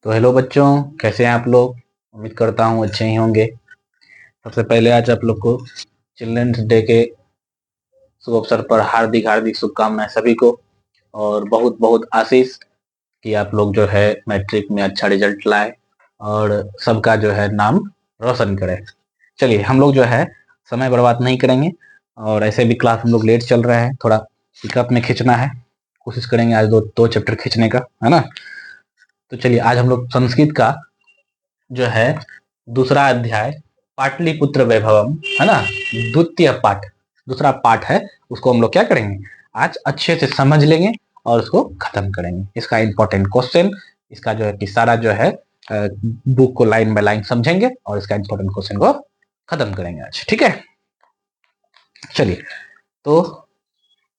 तो हेलो बच्चों, कैसे हैं आप लोग। उम्मीद करता हूँ अच्छे ही होंगे। सबसे पहले आज आप लोग को चिल्ड्रंस डे के शुभ अवसर पर हार्दिक हार्दिक शुभकामनाएं सभी को, और बहुत बहुत आशीष कि आप लोग जो है मैट्रिक में अच्छा रिजल्ट लाए और सबका जो है नाम रोशन करें। चलिए हम लोग जो है समय बर्बाद नहीं करेंगे, और ऐसे भी क्लास हम लोग लेट चल रहा है, थोड़ा पिकअप में खींचना है। कोशिश करेंगे आज दो दो चैप्टर खींचने का, है ना। तो चलिए आज हम लोग संस्कृत का जो है दूसरा अध्याय पाटलिपुत्र वैभवम, है ना, द्वितीय पाठ, दूसरा पाठ है, उसको हम लोग क्या करेंगे आज अच्छे से समझ लेंगे और उसको खत्म करेंगे। इसका इंपॉर्टेंट क्वेश्चन, इसका जो है कि सारा जो है बुक को लाइन बाय लाइन समझेंगे और इसका इंपॉर्टेंट क्वेश्चन को खत्म करेंगे आज, ठीक है। चलिए, तो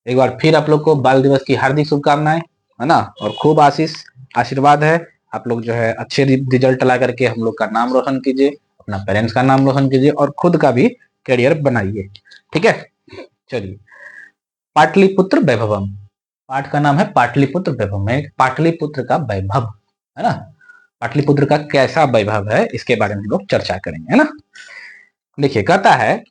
एक बार फिर आप लोग को बाल दिवस की हार्दिक शुभकामनाएं, है ना, और खूब आशीर्वाद है। आप लोग जो है अच्छे रिजल्ट ला करके हम लोग का नाम रोशन कीजिए, अपना पेरेंट्स का नाम रोशन कीजिए और खुद का भी करियर बनाइए, ठीक है। चलिए, पाटलिपुत्र वैभवम, पाठ का नाम है पाटलिपुत्र वैभव, पाटलिपुत्र का वैभव, है ना। पाटलिपुत्र का कैसा वैभव है इसके बारे में हम लोग चर्चा करेंगे, है ना। देखिए, कहता है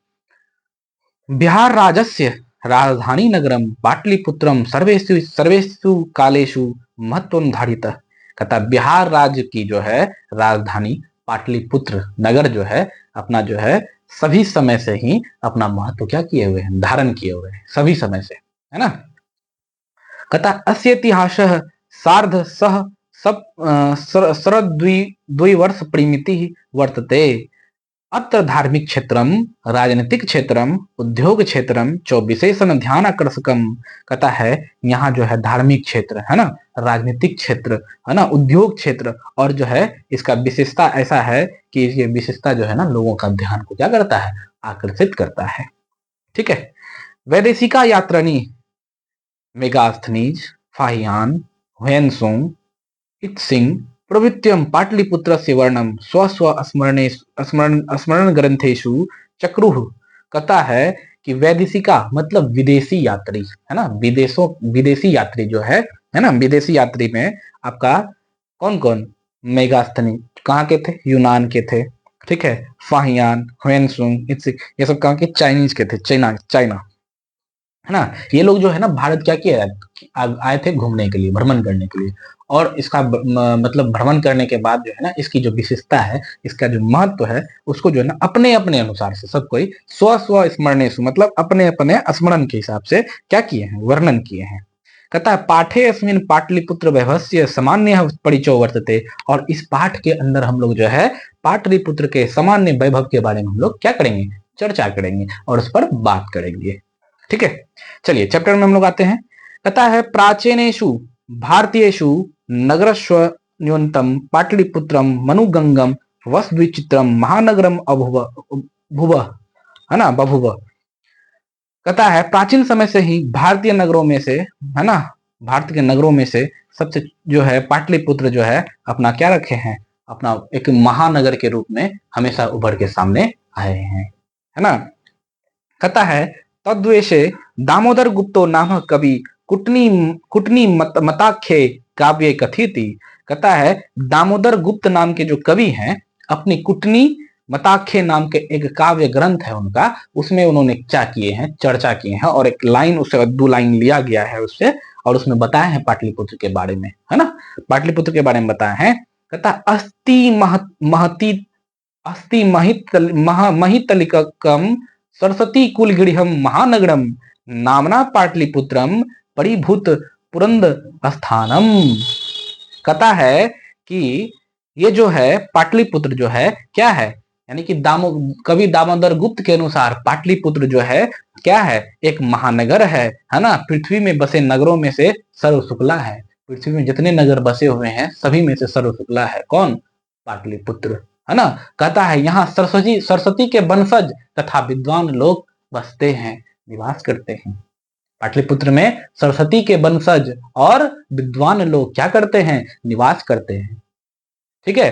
बिहार राज्यस्य राजधानी नगरम पाटलिपुत्रम सर्वेषु सर्वेषु कालेषु महत्वं धारितः। कहता बिहार राज्य की जो है राजधानी पाटलिपुत्र नगर जो है अपना जो है सभी समय से ही अपना महत्व क्या किए हुए हैं, धारण किए हुए हैं सभी समय से, है ना। कहता अस्य इतिहास सार्ध सह सब द्विवर्ष परिमिति वर्तते। अत्र धार्मिक क्षेत्रम, राजनीतिक क्षेत्रम, उद्योग क्षेत्रम च विशेषण ध्यान आकर्षकम। कहता है यहाँ जो है धार्मिक क्षेत्र, है ना, राजनीतिक क्षेत्र, है ना, उद्योग क्षेत्र, और जो है इसका विशेषता ऐसा है कि ये विशेषता जो है ना लोगों का ध्यान को क्या करता है, आकर्षित करता है, ठीक है। वैदेशिका यात्रणी मेगास्थनीज फाहियान हुएनसोंग इत्सिंग प्रभृत्यम पाटलिपुत्रस्य वर्णम स्व स्व स्मरण ग्रंथेषु चक्रुः। कहता है कि वैदेशिका मतलब विदेशी यात्री, है ना, विदेशी यात्री जो है ना, विदेशी यात्री में आपका कौन कौन, मेगास्थनी कहाँ के थे, यूनान के थे, ठीक है, फाहियान हुएनसुंग इत्सिंग ये सब कहाँ के, चाइनीज के थे, चाइना चाइना, है ना। ये लोग जो है ना भारत क्या किया, आए थे घूमने के लिए, भ्रमण करने के लिए, और इसका मतलब भ्रमण करने के बाद जो है ना इसकी जो विशेषता है, इसका जो महत्व है, उसको जो है ना अपने अपने अनुसार से सब कोई स्व स्व स्मरणेशु मतलब अपने अपने स्मरण के हिसाब से क्या किए हैं, वर्णन किए हैं। कहता है पाठे अस्मिन पाटलिपुत्र वैभवस्य सामान्य परिचय वर्तते। और इस पाठ के अंदर हम लोग जो है पाटलिपुत्र के सामान्य वैभव के बारे में हम लोग क्या करेंगे, चर्चा करेंगे और उस पर बात करेंगे, ठीक है। चलिए चैप्टर में हम लोग आते हैं। कहता है प्राचीनेषु भारतीयेषु नगरस्व न्यूनतम पाटलिपुत्रम मनुगंगम वसद्विचित्रम महानगरम अभुव भुव, है ना, बभुव। कहता है प्राचीन समय से ही भारतीय नगरों में से, है ना, भारत के नगरों में से सबसे जो है पाटलिपुत्र जो है अपना क्या रखे हैं, अपना एक महानगर के रूप में हमेशा उभर के सामने आए हैं, है ना। कहता है तद्वेशे दामोदर गुप्तो नाम कवि कुटनी कुटनी मताख्ये काव्य कथिति। कहता है दामोदर गुप्त नाम के जो कवि हैं अपनी कुटनी मताख्य नाम के एक काव्य ग्रंथ है उनका, उसमें उन्होंने क्या किए हैं, चर्चा किए हैं, और एक लाइन उससे दो लाइन लिया गया है उससे, और उसमें बताया है पाटलिपुत्र के बारे में, है ना, पाटलिपुत्र के बारे में बताया है। कहता अस्ति महितलिकम सरस्वती कुलगृहम महानगरम नामना पाटलिपुत्रम परिभूत पुरंद स्थानम। कहता है कि ये जो है पाटलिपुत्र जो है क्या है, यानी कि कवि दामोदर गुप्त के अनुसार पाटलिपुत्र जो है क्या है, एक महानगर है ना, पृथ्वी में बसे नगरों में से सर्वशुक्ला है। पृथ्वी में जितने नगर बसे हुए हैं सभी में से सर्वशुक्ला है कौन, पाटलिपुत्र, है ना। कहता है यहाँ सरस्वती सरस्वती के वंशज तथा विद्वान लोग बसते हैं, निवास करते हैं। पाटलिपुत्र में सरस्वती के वंशज और विद्वान लोग क्या करते हैं, निवास करते हैं, ठीक है।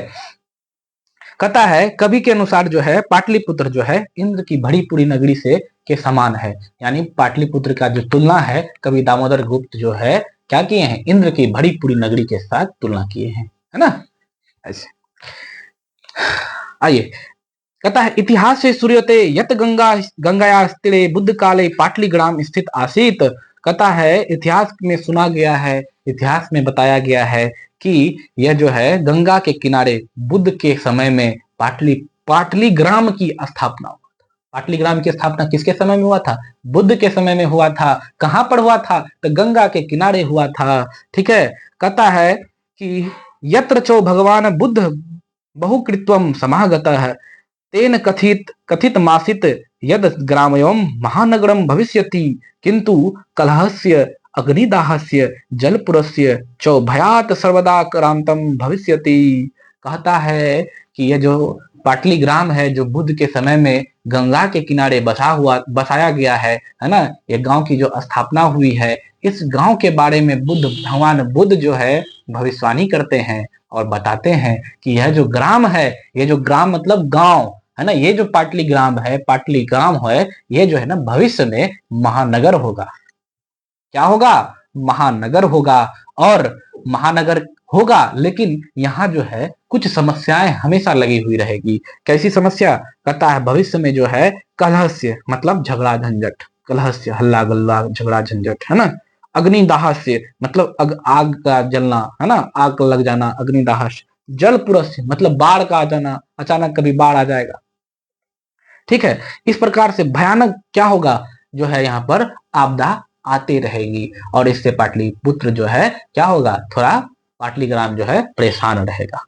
कहता है कवि के अनुसार जो है पाटलिपुत्र जो है इंद्र की भरी पूरी नगरी से के समान है, यानी पाटलिपुत्र का जो तुलना है कवि दामोदर गुप्त जो है क्या किए हैं, इंद्र की भरी पूरी नगरी के साथ तुलना किए हैं, है ना। ऐसे। आइए, कहता है इतिहास से सूर्यते यत गंगाया तीरे बुद्ध काले पाटलीग्राम स्थित आसीत। कहता है इतिहास में सुना गया है, इतिहास में बताया गया है कि यह जो है गंगा के किनारे बुद्ध के समय में पाटलीग्राम की स्थापना हुआ था। पाटलीग्राम की स्थापना किसके समय में हुआ था? बुद्ध के समय में हुआ था। कहां पर हुआ था? तो गंगा के किनारे हुआ था। ठीक है, कहता है कि यत्र चो भगवान बुद्ध बहुकृत्वम समागतः तेन कथित मासित यद ग्रामयम महानगरम भविष्यति किंतु कलहस्य अग्निदाहस्य जलपुरस्य च भयात सर्वदा क्रांतम भविष्यति। कहता है कि यह जो पाटलीग्राम है जो बुद्ध के समय में गंगा के किनारे बसाया गया है ना, ये गांव की जो स्थापना हुई है, इस गांव के बारे में भगवान बुद्ध जो है भविष्यवाणी करते हैं और बताते हैं कि यह जो ग्राम है, ये जो ग्राम मतलब गांव है ना, ये जो पाटलीग्राम है, पाटलीग्राम है, ये जो है ना भविष्य में महानगर होगा। क्या होगा? महानगर होगा। और महानगर होगा, लेकिन यहाँ जो है कुछ समस्याएं हमेशा लगी हुई रहेगी। कैसी समस्या? कहता है भविष्य में जो है कलहस्य मतलब झगड़ा झंझट, कलहस्य हल्ला गल्ला झगड़ा झंझट है ना, अग्निदाहस्य मतलब आग का जलना है ना, आग लग जाना, अग्निदाहस्य, जलपुरस्य मतलब बाढ़ का आ जाना, अचानक कभी बाढ़ आ जाएगा। ठीक है, इस प्रकार से भयानक क्या होगा, जो है यहाँ पर आपदा आती रहेगी और इससे पाटलिपुत्र जो है क्या होगा, थोड़ा पाटलीग्राम जो है परेशान रहेगा।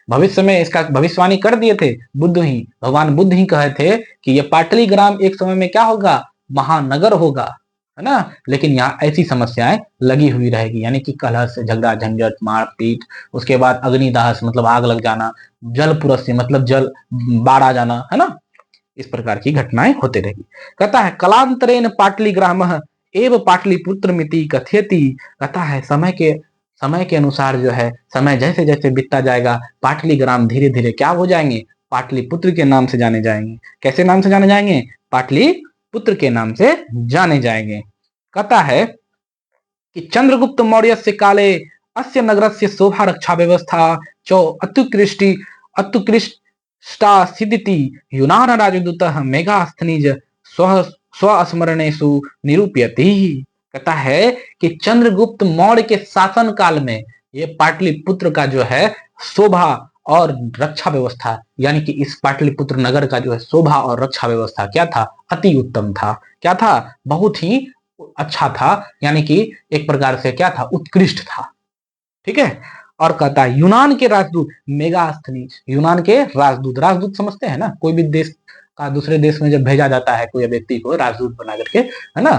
भविष्य में इसका भविष्यवाणी कर दिए थे भगवान बुद्ध ही कहे थे कि ये पाटलीग्राम एक समय में क्या होगा, महानगर होगा, है ना। लेकिन यहाँ ऐसी समस्याएं लगी हुई रहेगी, यानी कि कलह से झगड़ा झंझट मारपीट, उसके बाद अग्निदाह मतलब आग लग जाना, जलपुरस्य मतलब जल बाढ़ आ जाना, है ना, इस प्रकार की घटनाएं होते रहेगी। कहता है कलांतरेण पाटलीग्राम एवं पाटलिपुत्र मिति कथयति। कहता है समय के अनुसार जो है, समय जैसे जैसे बीतता जाएगा, पाटलीग्राम धीरे धीरे क्या हो जाएंगे, पाटलिपुत्र के नाम से जाने जाएंगे। कैसे नाम से जाने जाएंगे? पाटलिपुत्र के नाम से जाने जाएंगे। कहता है कि चंद्रगुप्त मौर्य से काले अस्य नगर से शोभा रक्षा व्यवस्था चो अत्युत्कृष्टा सिद्धिति यूनान राजदूतः मेगास्थनीज स्वस्मरणेषु निरूपयति। कहता है कि चंद्रगुप्त मौर्य के शासन काल में ये पाटलिपुत्र का जो है शोभा और रक्षा व्यवस्था, यानी कि इस पाटलिपुत्र नगर का जो है शोभा और रक्षा व्यवस्था क्या था, अति उत्तम था। क्या था? बहुत ही अच्छा था, यानी कि एक प्रकार से क्या था, उत्कृष्ट था। ठीक है, और कहता है यूनान के राजदूत मेगास्थनीज, यूनान के राजदूत, राजदूत समझते हैं ना, कोई भी देश का दूसरे देश में जब भेजा जाता है कोई व्यक्ति को राजदूत बना करके, है ना,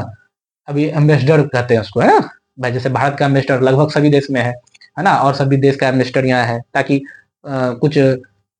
अभी एम्बेसडर कहते हैं उसको, है ना भाई, जैसे भारत का एम्बेसडर लगभग सभी देश में है ना, और सभी देश का एम्बेसडर यहाँ है, ताकि कुछ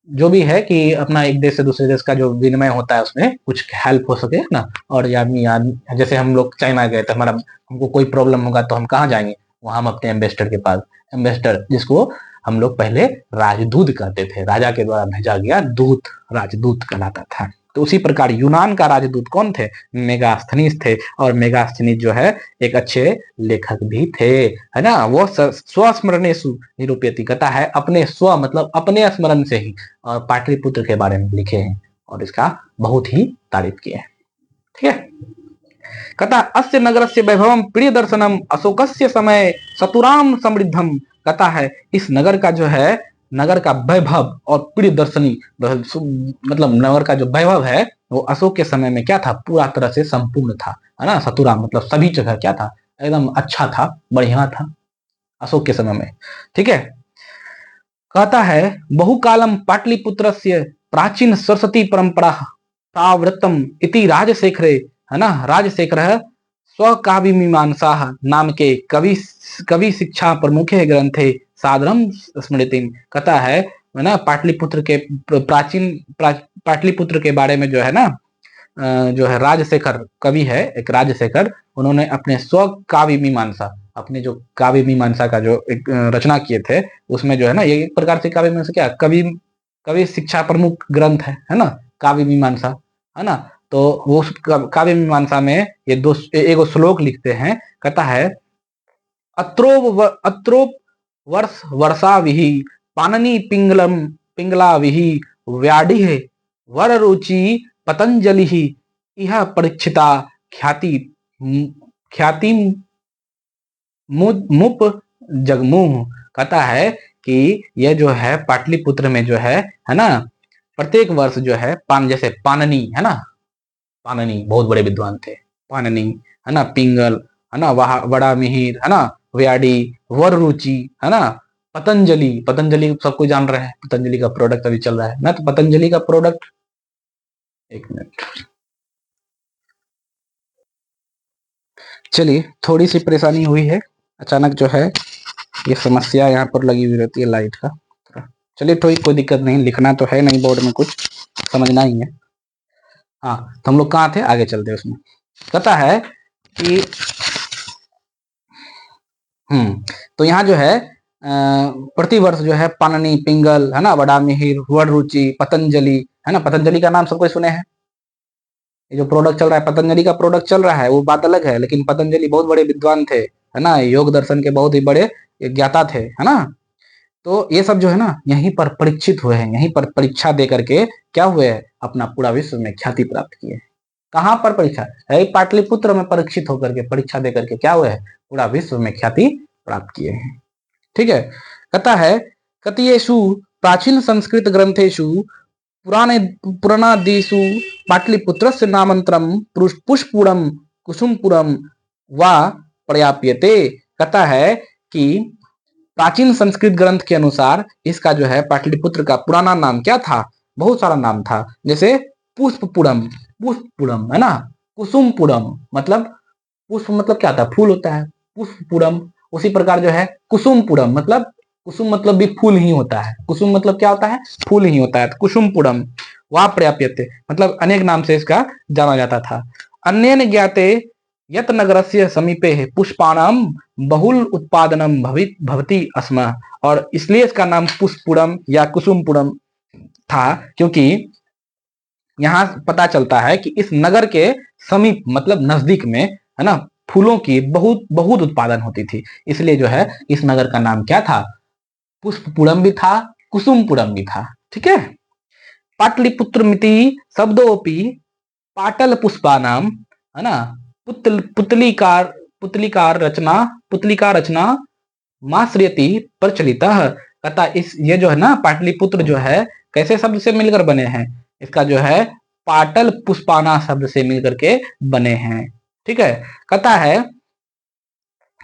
जो भी है कि अपना एक देश से दूसरे देश का जो विनिमय होता है उसमें कुछ हेल्प हो सके ना। और जैसे हम लोग चाइना गए तो हमको कोई प्रॉब्लम होगा तो हम कहाँ जाएंगे, वहां हम अपने एम्बेसडर के पास, एम्बेसडर जिसको हम लोग पहले राजदूत कहते थे, राजा के द्वारा भेजा गया दूत राजदूत कहलाता था। तो उसी प्रकार यूनान का राजदूत कौन थे? मेगास्थनीज थे। और मेगास्थनीज जो है एक अच्छे लेखक भी थे, है ना। वो स्वस्मरणेषु निरूपयति, कहता है अपने स्व मतलब अपने स्मरण से ही और पाटलिपुत्र के बारे में लिखे हैं और इसका बहुत ही तारीफ किए हैं। ठीक है, कहता अस्य नगरस्य वैभवम प्रिय दर्शनम अशोकस्य समय सतुराम समृद्धम। कहता है इस नगर का जो है, नगर का वैभव और प्रिय दर्शनी मतलब नगर का जो वैभव है वो अशोक के समय में क्या था, पूरा तरह से संपूर्ण था, है ना। सतुराम मतलब सभी जगह क्या था, एकदम अच्छा था, बढ़िया था अशोक के समय में। ठीक है, कहता है बहुकालम पाटलिपुत्रस्य प्राचीन सरस्वती परंपरा प्रावृतम इति राजशेखरे, है ना, राजशेखर स्वकाव्य मीमांसा नाम के कवि शिक्षा प्रमुखे ग्रंथे सादरम स्मृति। कहता है ना, पाटलिपुत्र के पाटलिपुत्र के बारे में जो है ना, जो है राजशेखर कवि है एक राजशेखर, उन्होंने अपने स्व काव्य मीमांसा, अपने जो काव्य मीमांसा का जो एक रचना किए थे उसमें जो है ना, ये एक प्रकार से काव्य मीमांसा क्या, कवि शिक्षा प्रमुख ग्रंथ है ना, काव्य मीमांसा, है ना। तो वो काव्य मीमांसा में ये एक श्लोक लिखते हैं। कहता है अत्रोप वर्ष वर्षा विहि पाणनी पिंगला विहि व्याडिः वररुचि पतंजलि इह परीक्षिता ख्याति ख्याति मुप जगमुह। कहता है कि यह जो है पाटलिपुत्र में जो है ना, प्रत्येक वर्ष जो है जैसे पाणनी है ना, पाणनी बहुत बड़े विद्वान थे, पाणनी है ना, पिंगल है ना, वड़ा मिहिर है ना, व्याडी, वररुचि है ना, पतंजलि, पतंजलि सबको जान रहे हैं, पतंजलि का प्रोडक्ट अभी चल रहा है ना, तो पतंजलि का प्रोडक्ट, एक मिनट, चलिए थोड़ी सी परेशानी हुई है, अचानक जो है ये समस्या यहाँ पर लगी हुई रहती है लाइट का। चलिए कोई दिक्कत नहीं, लिखना तो है नहीं बोर्ड में, कुछ समझना ही है। हाँ, तो हम लोग कहाँ थे, आगे चलते हैं उसमें। कहता है कि तो यहाँ जो है प्रतिवर्ष जो है पाणनी, पिंगल है ना, बड़ा मिहिर, वररुचि, पतंजलि है ना, पतंजलि का नाम सबको सुने हैं, ये जो प्रोडक्ट चल रहा है पतंजलि का प्रोडक्ट चल रहा है वो बात अलग है, लेकिन पतंजलि बहुत बड़े विद्वान थे है ना, योग दर्शन के बहुत ही बड़े ज्ञाता थे है ना। तो ये सब जो है ना यहीं पर परीक्षित हुए हैं, यहीं पर परीक्षा दे करके क्या हुए हैं, अपना पूरा विश्व में ख्याति प्राप्त किए। कहाँ पर परीक्षा है, पाटलिपुत्र में परीक्षित होकर के, परीक्षा दे करके क्या हुए है, पूरा विश्व में ख्याति प्राप्त किए हैं। ठीक है, कहता है कतियेषु प्राचीन संस्कृत ग्रंथेषु पुराणादिषु पाटलिपुत्रस्य नामांतरम पुष्पुरम कुसुमपुरम वा प्रयाप्यते। कहता है कि प्राचीन संस्कृत ग्रंथ के अनुसार इसका जो है पाटलिपुत्र का पुराना नाम क्या था, बहुत सारा नाम था, जैसे पुष्पपुरम, पुष्पपुरम है ना, कुसुमपुरम मतलब पुष्प मतलब क्या होता है, फूल होता है, पुष्पपुरम। उसी प्रकार जो है कुसुमपुरम मतलब, कुसुम मतलब भी फूल ही होता है, कुसुम मतलब क्या होता है, फूल ही होता है, तो कुसुमपुरम वा पर्याप्यते मतलब अनेक नाम से इसका जाना जाता था। अन्येन ज्ञाते यत नगरस्य समीपे पुष्पाणाम बहुल उत्पादनम भवति अस्म, और इसलिए इसका नाम पुष्पपुरम या कुसुमपुरम था, क्योंकि यहाँ पता चलता है कि इस नगर के समीप मतलब नजदीक में है ना फूलों की बहुत बहुत उत्पादन होती थी, इसलिए जो है इस नगर का नाम क्या था, पुष्पपुरम भी था, कुसुमपुरम भी था। ठीक है, पाटलिपुत्र मिति शब्दोपि पाटल पुष्पानाम है ना, पुतलिकार पुतलिकार रचना माश्रियति प्रचलित। कहता इस ये जो है ना पाटलिपुत्र जो है कैसे शब्द से मिलकर बने हैं, इसका जो है पाटल पुष्पाना शब्द से मिलकर के बने हैं। ठीक है, कहता है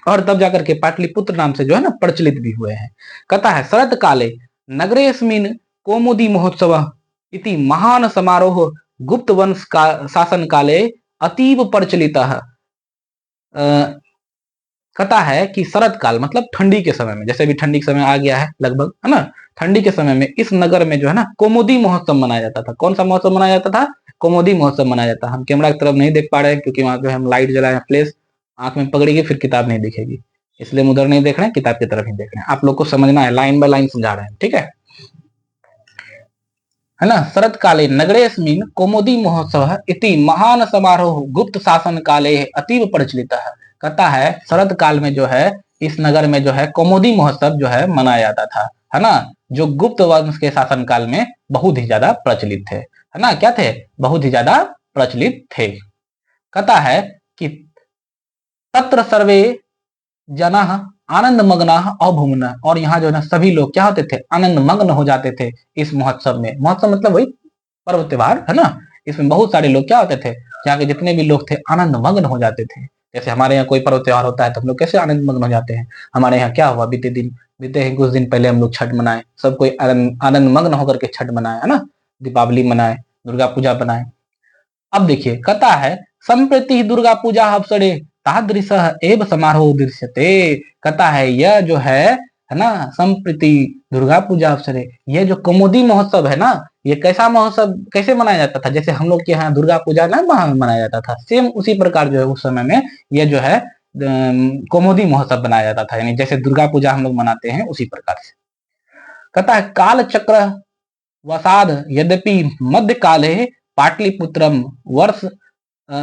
और तब जाकर के पाटलिपुत्र नाम से जो है ना प्रचलित भी हुए हैं। कहता है शरत काले नगरेस्मिन कौमुदी महोत्सव इति महान समारोह गुप्त वंश का शासन काले अतीव प्रचलित। कहता है कि शरत काल मतलब ठंडी के समय में, जैसे भी ठंडी के समय आ गया है लगभग है ना, ठंडी के समय में इस नगर में जो है ना कौमुदी महोत्सव मनाया जाता था। कौन सा महोत्सव मनाया जाता था, कौमुदी महोत्सव मनाया जाता। हम कैमरा की तरफ नहीं देख पा रहे हैं क्योंकि वहां पे हम लाइट जलाए, फ्लैश आंख में पकड़ेगी फिर किताब नहीं दिखेगी, इसलिए हम उधर नहीं देख रहे हैं, किताब की तरफ ही देख रहे हैं। आप लोग को समझना है, लाइन बाय लाइन समझा रहे हैं, ठीक है ना। शरत काले नगरेस्मिन कौमुदी महोत्सव इति महान समारोह गुप्त शासन काले अतीव प्रचलित है। कहता है शरद काल में जो है इस नगर में जो है कौमुदी महोत्सव जो है मनाया जाता था, है ना, जो गुप्त वंश के शासन काल में बहुत ही ज्यादा प्रचलित थे, है ना, क्या थे, बहुत ही ज्यादा प्रचलित थे। कहता है कि तत्र सर्वे जना आनंद मग्न अभुमन, और यहाँ जो है सभी लोग क्या होते थे, आनंद मग्न हो जाते थे इस महोत्सव में। महोत्सव मतलब वही पर्व त्योहार है ना, इसमें बहुत सारे लोग क्या होते थे, यहाँ के जितने भी लोग थे आनंद मग्न हो जाते थे। जैसे हमारे यहाँ कोई पर्व त्योहार होता है तो हम लोग कैसे आनंद मग्न हो जाते हैं। हमारे यहाँ क्या हुआ, बीते हैं कुछ दिन पहले हम लोग छठ मनाए, सब कोई आनंद मग्न होकर के छठ मनाए, है ना, दीपावली मनाए, दुर्गा पूजा बनाए। अब देखिए कहता है संप्रति दुर्गा पूजा अवसरे तादृश एव समारोह दृश्यते। कहता है यह जो है ना संप्रति दुर्गा पूजा अवसरे, यह जो कौमुदी महोत्सव है ना, ये कैसा महोत्सव कैसे मनाया जाता था, जैसे हम लोग के यहाँ दुर्गा पूजा ना मनाया जाता था, सेम उसी प्रकार जो है उस समय में यह जो है कौमुदी महोत्सव बनाया जाता था, यानी जैसे दुर्गा पूजा हम लोग मनाते हैं उसी प्रकार से। कहता है काल चक्र वसाद यद्यपि मध्य काले पाटलिपुत्रम वर्ष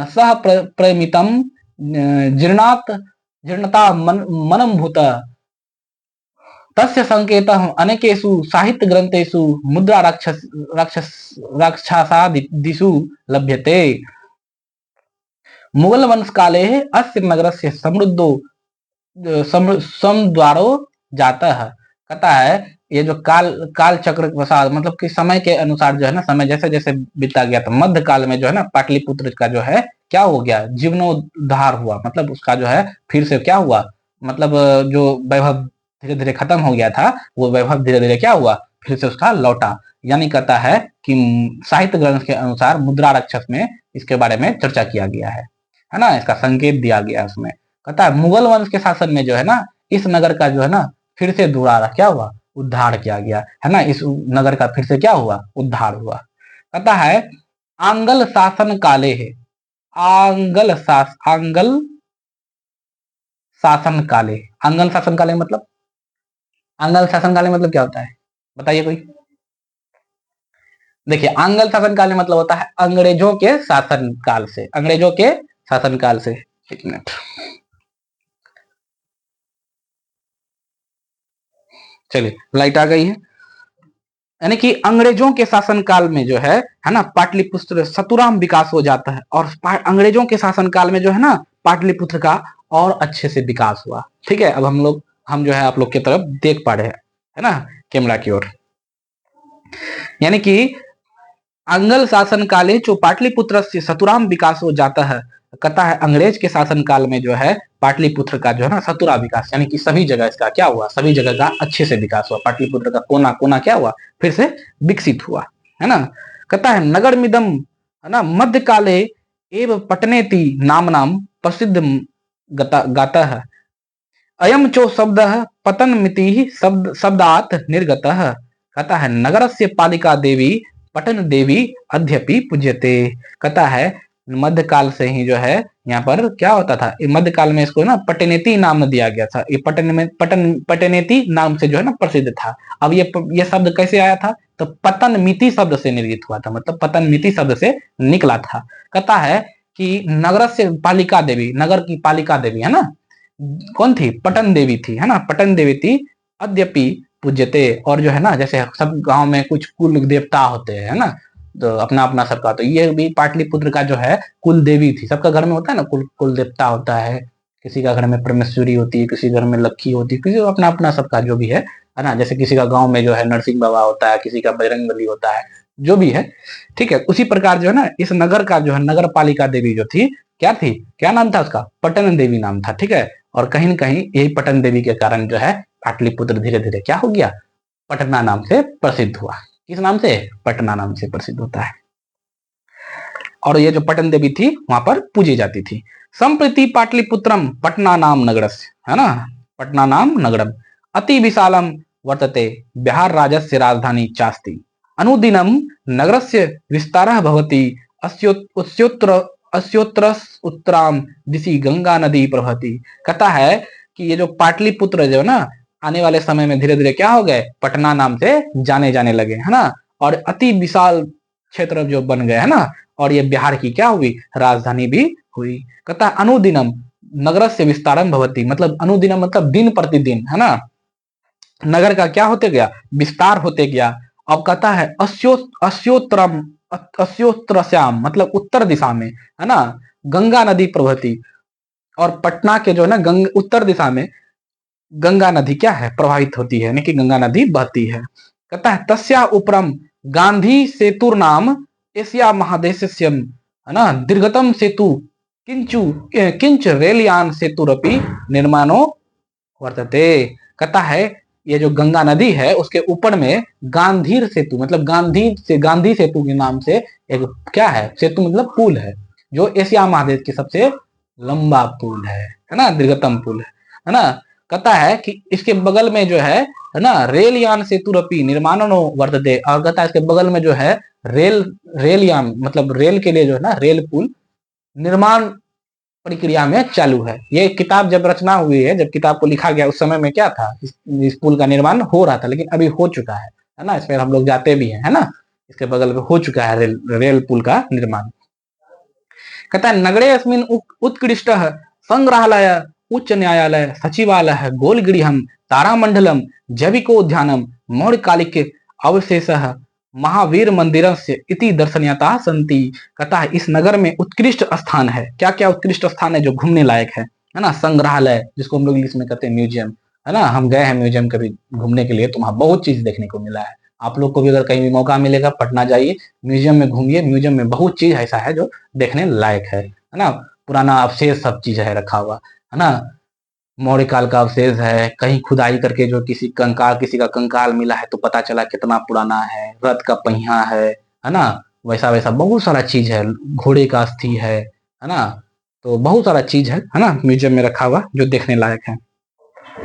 सह प्रमितम जीर्णता मनमभूत तस्य संकेतः अनेकेषु साहित्य ग्रंथेषु मुद्रा राक्षसादिषु लभ्यते। मुगल वंश काले अस्य नगरस्य समृद्धो समद्वारो जाता है। कहता है ये जो काल चक्र के प्रसाद मतलब कि समय के अनुसार जो है ना, समय जैसे जैसे बीता गया तो मध्य काल में जो है ना पाटलिपुत्र का जो है क्या हो गया, जीर्णोद्धार हुआ, मतलब उसका जो है फिर से क्या हुआ, मतलब जो वैभव धीरे धीरे खत्म हो गया था वो वैभव धीरे धीरे क्या हुआ, फिर से उसका लौटा। यानी कहता है कि साहित्य ग्रंथ के अनुसार मुद्रा राक्षस में इसके बारे में चर्चा किया गया है ना, इसका संकेत दिया गया उसमें। कहता है मुगल वंश के शासन में जो है ना इस नगर का जो है ना फिर से दोबारा क्या हुआ, उद्धार किया गया है ना, इस नगर का फिर से क्या हुआ, उद्धार हुआ। कहता है आंगल शासन काले है, आंगल शासन काले, आंगल शासन काले मतलब, आंगल शासन काले मतलब क्या होता है बताइए कोई। देखिए आंगल शासन काल में मतलब होता है अंग्रेजों के शासन काल से, अंग्रेजों के शासन काल से। एक मिनट, चलिए लाइट आ गई है। यानी कि अंग्रेजों के शासन काल में जो है ना पाटलिपुत्र सतुराम विकास हो जाता है, और अंग्रेजों के शासन काल में जो है ना पाटलिपुत्र का और अच्छे से विकास हुआ। ठीक है, अब हम जो है आप लोग की तरफ देख पा रहे हैं है ना कैमरा की ओर। यानी कि अंगल शासन काले जो पाटलिपुत्र से सतुराम विकास हो जाता है। कहता है अंग्रेज के शासन काल में जो है पाटलिपुत्र का जो है ना सतुरा विकास, यानी कि सभी जगह इसका क्या हुआ, सभी जगह का अच्छे से विकास हुआ, पाटलिपुत्र का कोना कोना क्या हुआ, फिर से विकसित हुआ है ना। कहता है नगर मिदम है ना मध्य काले एव पटनेति नाम नाम प्रसिद्ध गाता है। अयम चो शब्द पतन मिति शब्दात निर्गत। कहता है नगर से पालिका देवी पटन देवी अद्यपि पूज्यते। कहता है मध्यकाल से ही जो है यहाँ पर क्या होता था, मध्यकाल में इसको ना पटनेती नाम दिया गया था, ये पटनेती नाम से जो है ना प्रसिद्ध था। अब ये शब्द कैसे आया था, तो पतन मिति शब्द से निर्मित हुआ था, मतलब पतन मिति शब्द से निकला था। कहता है कि नगर से पालिका देवी, नगर की पालिका देवी है ना कौन थी, पटन देवी थी है ना, पटन देवी थी अद्यपि पूज्यते। और जो है ना जैसे सब गांव में कुछ कुल देवता होते हैं है ना, तो अपना अपना सबका, तो ये भी पाटलिपुत्र का जो है कुल देवी थी। सबका घर में होता है ना कुल देवता होता है, किसी का घर में परमेश्वरी होती है, किसी घर में लक्की होती है, किसी का अपना अपना सबका जो भी है ना। जैसे किसी का गांव में जो है नरसिंह बाबा होता है, किसी का बजरंगबली होता है, जो भी है ठीक है। उसी प्रकार जो है ना इस नगर का जो है नगर पालिका देवी जो थी क्या थी, क्या नाम था उसका, पटन देवी नाम था। ठीक है, और कहीं न कहीं यही पटन देवी के कारण जो है पाटलिपुत्र धीरे धीरे क्या हो गया, पटना नाम से प्रसिद्ध हुआ। किस नाम से, पटना नाम से प्रसिद्ध होता है। और ये जो पटन देवी थी वहां पर पूजी जाती थी। संप्रति पाटलिपुत्रम पटना नाम नगरस्य है ना, पटना नाम नगरम अति विशालम वर्तते, बिहार राज्यस्य राजधानी चास्ति। अनुदिनं नगरस्य विस्तारः भवति, अस्योत्तर उत्तराम दिशि गंगा नदी प्रवहति। कहता है कि ये जो पाटलिपुत्र जो ना आने वाले समय में धीरे धीरे क्या हो गए, पटना नाम से जाने लगे है ना, और अति विशाल क्षेत्र जो बन गए है ना, और ये बिहार की क्या हुई, राजधानी भी हुई। कहता है अनुदिनम नगर से विस्तारम भवती, मतलब अनुदिनम मतलब दिन प्रतिदिन है ना, नगर का क्या होते गया, विस्तार होते गया। अब कहता है अस्योत्तरम अस्योत्तरस्याम मतलब उत्तर दिशा में है ना, गंगा नदी प्रवहती, और पटना के जो है ना उत्तर दिशा में गंगा नदी क्या है, प्रवाहित होती है, यानी कि गंगा नदी बहती है। कहता है तस्या उपरम गांधी सेतुर नाम एशिया महादेशस्य है ना दीर्घतम सेतु किंच रेलयान सेतुरपि निर्माणो वर्तते। कहता है ये जो गंगा नदी है उसके ऊपर में गांधीर सेतु मतलब गांधी सेतु के नाम से एक क्या है, सेतु मतलब पुल है, जो एशिया महादेश की सबसे लंबा पुल है ना, दीर्घतम पुल है ना। कहता है कि इसके बगल में जो है ना रेलयान सेतुरपि निर्माणो वर्तते, और कहता है इसके बगल में जो है रेलयान मतलब रेल के लिए जो है ना रेल पुल निर्माण प्रक्रिया में चालू है। ये किताब जब रचना हुई है, जब किताब को लिखा गया उस समय में क्या था, इस पुल का निर्माण हो रहा था, लेकिन अभी हो चुका है ना, इसमें हम लोग जाते भी हैं है ना, इसके बगल में हो चुका है रेल पुल का निर्माण। कहता है नगरे अस्मिन उत्कृष्ट संग्रहालय उच्च न्यायालय, सचिवालय, गोलगृहम, तारामंडलम, जैविकोद्यानम, मौर्यकालिक अवशेषः, महावीर मंदिरस्य इति दर्शनीयता सन्ति। कहता है इस नगर में उत्कृष्ट स्थान है। क्या क्या उत्कृष्ट स्थान है जो घूमने लायक है ना? संग्रहालय, जिसको हम लोग इंग्लिश में कहते हैं म्यूजियम, है ना? हम गए हैं म्यूजियम कभी घूमने के लिए, तो वहां बहुत चीज देखने को मिला है। आप लोग को भी अगर कहीं भी मौका मिलेगा, पटना जाइए, म्यूजियम में घूमिए, म्यूजियम में बहुत चीज ऐसा है जो देखने लायक है ना? पुराना अवशेष सब चीज है रखा हुआ, है ना? मौर्य काल का अवशेष है, कहीं खुदाई करके जो किसी का कंकाल मिला है तो पता चला कितना पुराना है, रथ का पहिया है ना? वैसा वैसा बहुत सारा चीज है, घोड़े का अस्थि है ना? तो बहुत सारा चीज है ना, म्यूजियम में रखा हुआ जो देखने लायक है,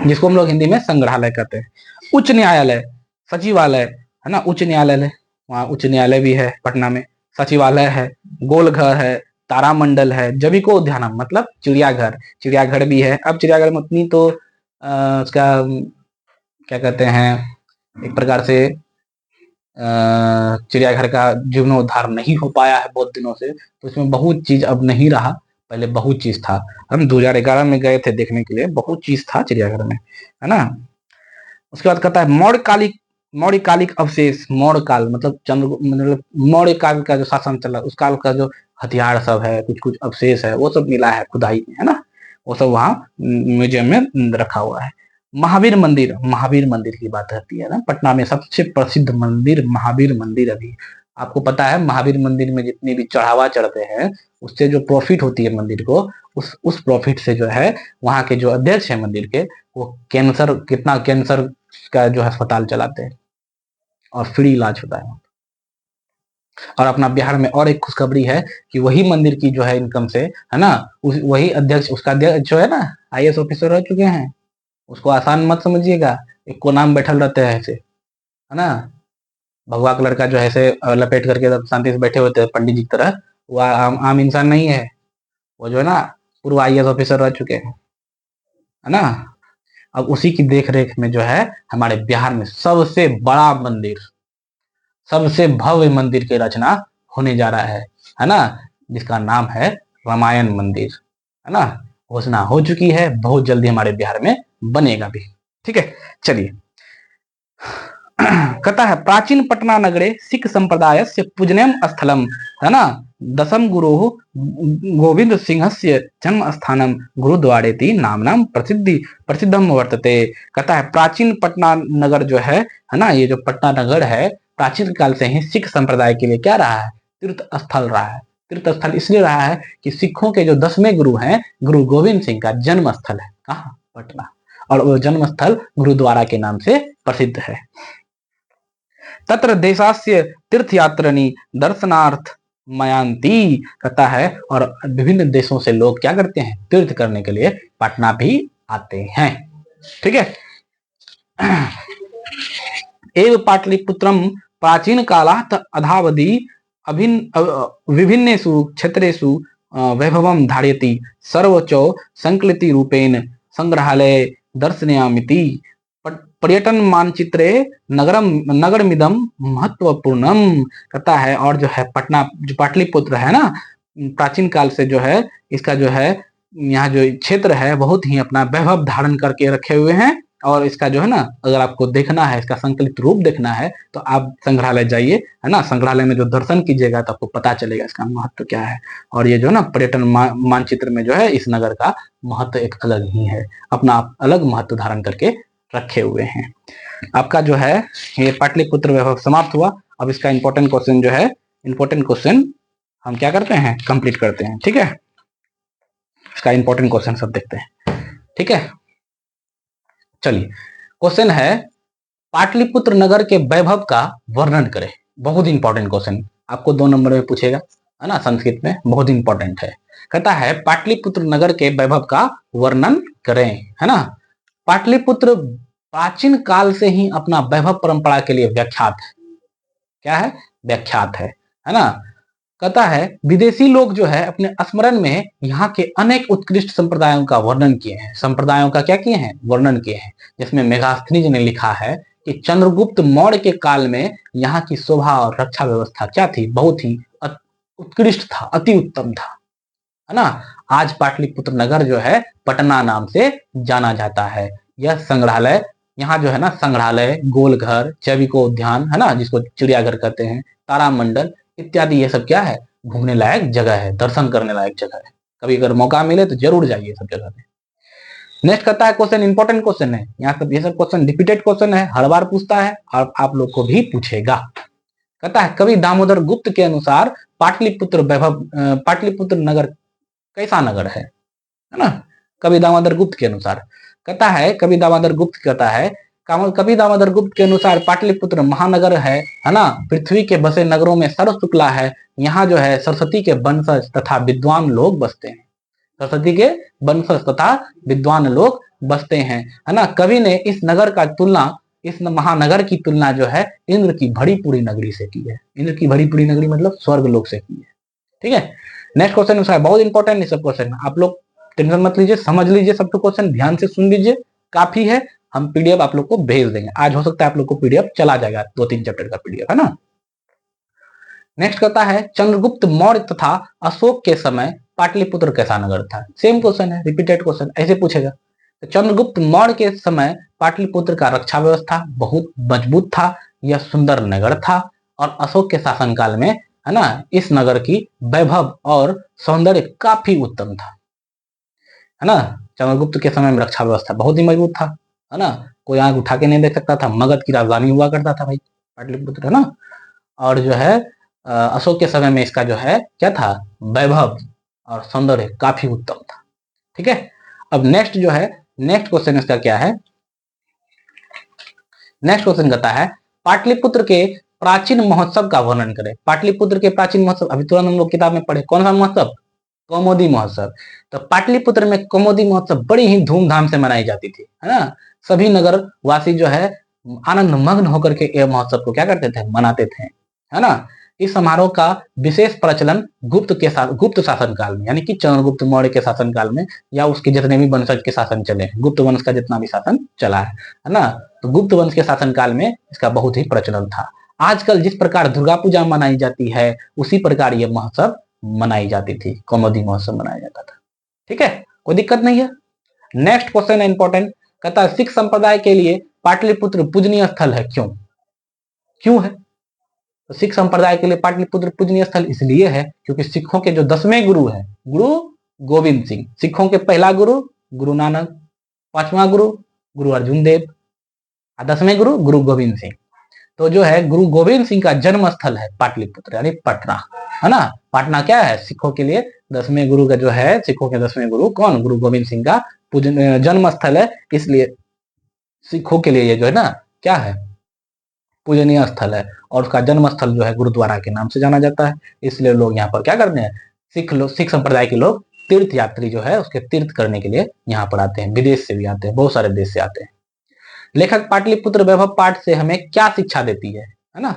जिसको हम लोग हिंदी में संग्रहालय कहते हैं। उच्च न्यायालय, सचिवालय, है ना? उच्च न्यायालय, वहाँ उच्च न्यायालय भी है पटना में, सचिवालय है, गोलघर है, तारामंडल है, जविको उद्यानम मतलब चिड़ियाघर, चिड़ियाघर भी है। अब चिड़ियाघर में उतनी तो उसका क्या कहते हैं, एक प्रकार से चिड़ियाघर का जीर्णोद्धार नहीं हो पाया है बहुत दिनों से, तो इसमें बहुत चीज अब नहीं रहा, पहले बहुत चीज था। हम 2011 में गए थे देखने के लिए, बहुत चीज था चिड़ियाघर में, है ना? उसके बाद कहता है मौर्यकालिक अवशेष, मौर्य काल मतलब मौर्य काल का जो शासन चला, उस काल का जो हथियार सब है, कुछ कुछ अवशेष है, वो सब मिला है खुदाई में, है ना? वो सब वहाँ म्यूजियम में रखा हुआ है। महावीर मंदिर, महावीर मंदिर की बात रहती है ना, पटना में सबसे प्रसिद्ध मंदिर महावीर मंदिर। अभी आपको पता है महावीर मंदिर में जितनी भी चढ़ावा चढ़ते हैं, उससे जो प्रॉफिट होती है मंदिर को, उस प्रॉफिट से जो है वहाँ के जो अध्यक्ष है मंदिर के, वो कैंसर का जो अस्पताल चलाते हैं और फ्री इलाज होता है। और अपना बिहार में और एक खुशखबरी है कि वही मंदिर की जो है इनकम से, है ना, वही अध्यक्ष, उसका अध्यक्ष जो है ना, आईएएस ऑफिसर रह चुके हैं। उसको आसान मत समझिएगा, एक को नाम बैठल रहते हैं ऐसे, है ना? भगवा कलर का जो है ऐसे लपेट करके शांति से बैठे होते हैं पंडित जी की तरह, वो आम इंसान नहीं है, वो जो है ना पूर्व आईएएस ऑफिसर रह चुके हैं, है ना? अब उसी की देख रेख में जो है हमारे बिहार में सबसे बड़ा मंदिर, सबसे भव्य मंदिर की रचना होने जा रहा है ना? जिसका नाम है रामायण मंदिर, है ना? घोषणा हो चुकी है, बहुत जल्दी हमारे बिहार में बनेगा भी। ठीक है, चलिए। कहता है प्राचीन पटना नगरे सिख संप्रदाय से पूजनीयम स्थलम, है ना? दशम गुरु गोविंद सिंह से जन्म स्थानम गुरुद्वारेति नाम प्रसिद्धम वर्तते। कहता है प्राचीन पटना नगर जो है ना, ये जो पटना नगर है प्राचीन काल से ही सिख संप्रदाय के लिए क्या रहा है? तीर्थ स्थल रहा है। तीर्थ स्थल इसलिए रहा है कि सिखों के जो 10वें गुरु हैं, गुरु गोविंद सिंह का जन्म स्थल है कहाँ? पटना, और वो जन्म स्थल गुरुद्वारा के नाम से प्रसिद्ध है। तत्र देशास्य तीर्थयात्रिणी दर्शनार्थ मयांती, कहता है, और विभिन्न देशों से लोग क्या करते हैं? तीर्थ करने के लिए पटना भी आते हैं। ठीक है। एव पाटलिपुत्रम प्राचीन कालात् अधावधि विभिन्नेषु क्षेत्रेषु वैभवं धारयति, सर्वोच्च संकलिति रूपेण संग्रहालय दर्शनीयमिति पर्यटन मानचित्रे नगरमिदं महत्वपूर्णम। कहता है, और जो है पटना, जो पाटलिपुत्र है ना, प्राचीन काल से जो है इसका जो है यहाँ जो क्षेत्र है बहुत ही अपना वैभव धारण करके रखे हुए हैं। और इसका जो है ना, अगर आपको देखना है, इसका संकलित रूप देखना है, तो आप संग्रहालय जाइए, है ना? संग्रहालय में जो दर्शन कीजिएगा तो आपको पता चलेगा इसका महत्व क्या है। और ये जो ना पर्यटन मानचित्र में जो है इस नगर का महत्व एक अलग ही है, अपना अलग महत्व धारण करके रखे हुए हैं। आपका जो है ये पाटलिपुत्र वैभव समाप्त हुआ। अब इसका इंपॉर्टेंट क्वेश्चन जो है, इंपॉर्टेंट क्वेश्चन हम क्या करते हैं? कंप्लीट करते हैं। ठीक है, इसका इंपॉर्टेंट क्वेश्चन सब देखते हैं। ठीक है, चलिए। क्वेश्चन है पाटलिपुत्र नगर के वैभव का वर्णन करें। बहुत इंपॉर्टेंट क्वेश्चन, आपको 2 नंबर में पूछेगा, है ना? संस्कृत में बहुत इंपॉर्टेंट है। कहता है पाटलिपुत्र नगर के वैभव का वर्णन करें, है ना? पाटलिपुत्र प्राचीन काल से ही अपना वैभव परंपरा के लिए व्याख्यात है। क्या है? व्याख्यात है ना? कहता है विदेशी लोग जो है अपने स्मरण में यहाँ के अनेक उत्कृष्ट संप्रदायों का वर्णन किए हैं। संप्रदायों का क्या किए हैं? वर्णन किए हैं। जिसमें मेगास्थनी जी ने लिखा है कि चंद्रगुप्त मौर्य के काल में यहाँ की शोभा और रक्षा व्यवस्था क्या थी? बहुत ही उत्कृष्ट था, अति उत्तम था, है ना। आज पाटलिपुत्र नगर जो है पटना नाम से जाना जाता है। यह संग्रहालय, यहाँ जो है ना संग्रहालय, गोलघर, जैविको उद्यान है ना, जिसको चिड़ियाघर कहते हैं, तारामंडल इत्यादि, ये सब क्या है, घूमने लायक जगह है, दर्शन करने लायक जगह है। कभी अगर मौका मिले तो जरूर जाइए सब जगह पे। नेक्स्ट कहता है क्वेश्चन, इंपॉर्टेंट क्वेश्चन है, यहाँ सब ये सब क्वेश्चन रिपीटेड क्वेश्चन है, हर बार पूछता है और आप लोग को भी पूछेगा। कहता है कवि दामोदर गुप्त के अनुसार पाटलिपुत्र नगर कैसा नगर है ना। कवि दामोदर गुप्त के अनुसार कहता है, कवि दामोदर गुप्त कहता है, कवि दामोदर गुप्त के अनुसार पाटलिपुत्र महानगर है ना। पृथ्वी के बसे नगरों में सर्व शुक्ला है। यहाँ जो है सरस्वती के वंशज तथा विद्वान लोग बसते हैं। सरस्वती के वंशज तथा विद्वान लोग बसते हैं, है ना। कवि ने इस नगर का तुलना, इस महानगर की तुलना जो है इंद्र की भरी पूरी नगरी से की है। इंद्र की भरी पूरी नगरी मतलब स्वर्ग लोक से की है। ठीक है। नेक्स्ट क्वेश्चन है बहुत इंपॉर्टेंट सब क्वेश्चन, आप लोग टेंशन मत लीजिए, समझ लीजिए सब क्वेश्चन, ध्यान से सुन लीजिए, काफी है। हम पीडीएफ आप लोग को भेज देंगे आज, हो सकता है आप लोग को पीडीएफ चला जाएगा, 2-3 चैप्टर का पीडीएफ, है ना। नेक्स्ट कहता है चंद्रगुप्त मौर्य तथा अशोक के समय पाटलिपुत्र कैसा नगर था। सेम क्वेश्चन है, रिपीटेड क्वेश्चन, ऐसे पूछेगा। तो चंद्रगुप्त मौर्य के समय पाटलिपुत्र का रक्षा व्यवस्था बहुत मजबूत था, यह सुंदर नगर था। और अशोक के शासनकाल में, है ना, इस नगर की वैभव और सौंदर्य काफी उत्तम था, है ना। चंद्रगुप्त के समय में रक्षा व्यवस्था बहुत ही मजबूत था, है ना, कोई आंख उठा के नहीं देख सकता था। मगध की राजधानी हुआ करता था भाई पाटलिपुत्र, है ना। और जो है अशोक के समय में इसका जो है क्या था, वैभव और सौंदर्य काफी उत्तम था। ठीक है। अब नेक्स्ट जो है, नेक्स्ट क्वेश्चन इसका क्या है, नेक्स्ट क्वेश्चन कहता है पाटलिपुत्र के प्राचीन महोत्सव का वर्णन करें। पाटलिपुत्र के प्राचीन महोत्सव अभी तुरंत हम लोग किताब में पढ़े, कौन सा महोत्सव, कौमुदी महोत्सव। तो पाटलिपुत्र में कौमुदी महोत्सव बड़ी ही धूमधाम से मनाई जाती थी, है ना। सभी नगर वासी जो है आनंद मग्न होकर के यह महोत्सव को क्या करते थे, मनाते थे, है ना। इस समारोह का विशेष प्रचलन गुप्त शासन काल में, यानी कि चंद्रगुप्त मौर्य के शासन काल में, या उसके जितने भी वंशज के शासन चले, गुप्त वंश का जितना भी शासन चला है ना, तो गुप्त वंश के शासन काल में इसका बहुत ही प्रचलन था। आजकल जिस प्रकार दुर्गा पूजा मनाई जाती है, उसी प्रकार यह महोत्सव मनाई जाती थी, कौमुदी महोत्सव मनाया जाता था। ठीक है, कोई दिक्कत नहीं है। नेक्स्ट क्वेश्चन है इंपॉर्टेंट, कहता है सिख संप्रदाय के लिए पाटलिपुत्र पूजनीय स्थल है, क्यों, क्यों है। तो सिख संप्रदाय के लिए पाटलिपुत्र पूजनीय स्थल इसलिए है क्योंकि सिखों के जो 10वें गुरु हैं, गुरु गोविंद सिंह, सिखों के पहला गुरु गुरु नानक, 5वां गुरु गुरु अर्जुन देव, 10वें गुरु गुरु गोविंद सिंह। तो जो है गुरु गोविंद सिंह का जन्म स्थल है पाटलिपुत्र, यानी पटना, है ना। पटना क्या है, सिखों के लिए 10वें गुरु का जो है, सिखों के 10वें गुरु कौन, गुरु गोविंद सिंह का जन्म स्थल है, इसलिए सिखों के लिए ये जो है ना क्या है, पूजनीय स्थल है। और उसका जन्म स्थल जो है गुरुद्वारा के नाम से जाना जाता है, इसलिए लोग यहाँ पर क्या करते हैं, सिख संप्रदाय के लोग तीर्थ यात्री जो है उसके तीर्थ करने के लिए यहाँ पर आते हैं, विदेश से भी आते हैं, बहुत सारे देश से आते हैं। लेखक पाटलिपुत्र वैभव पाठ से हमें क्या शिक्षा देती है ना,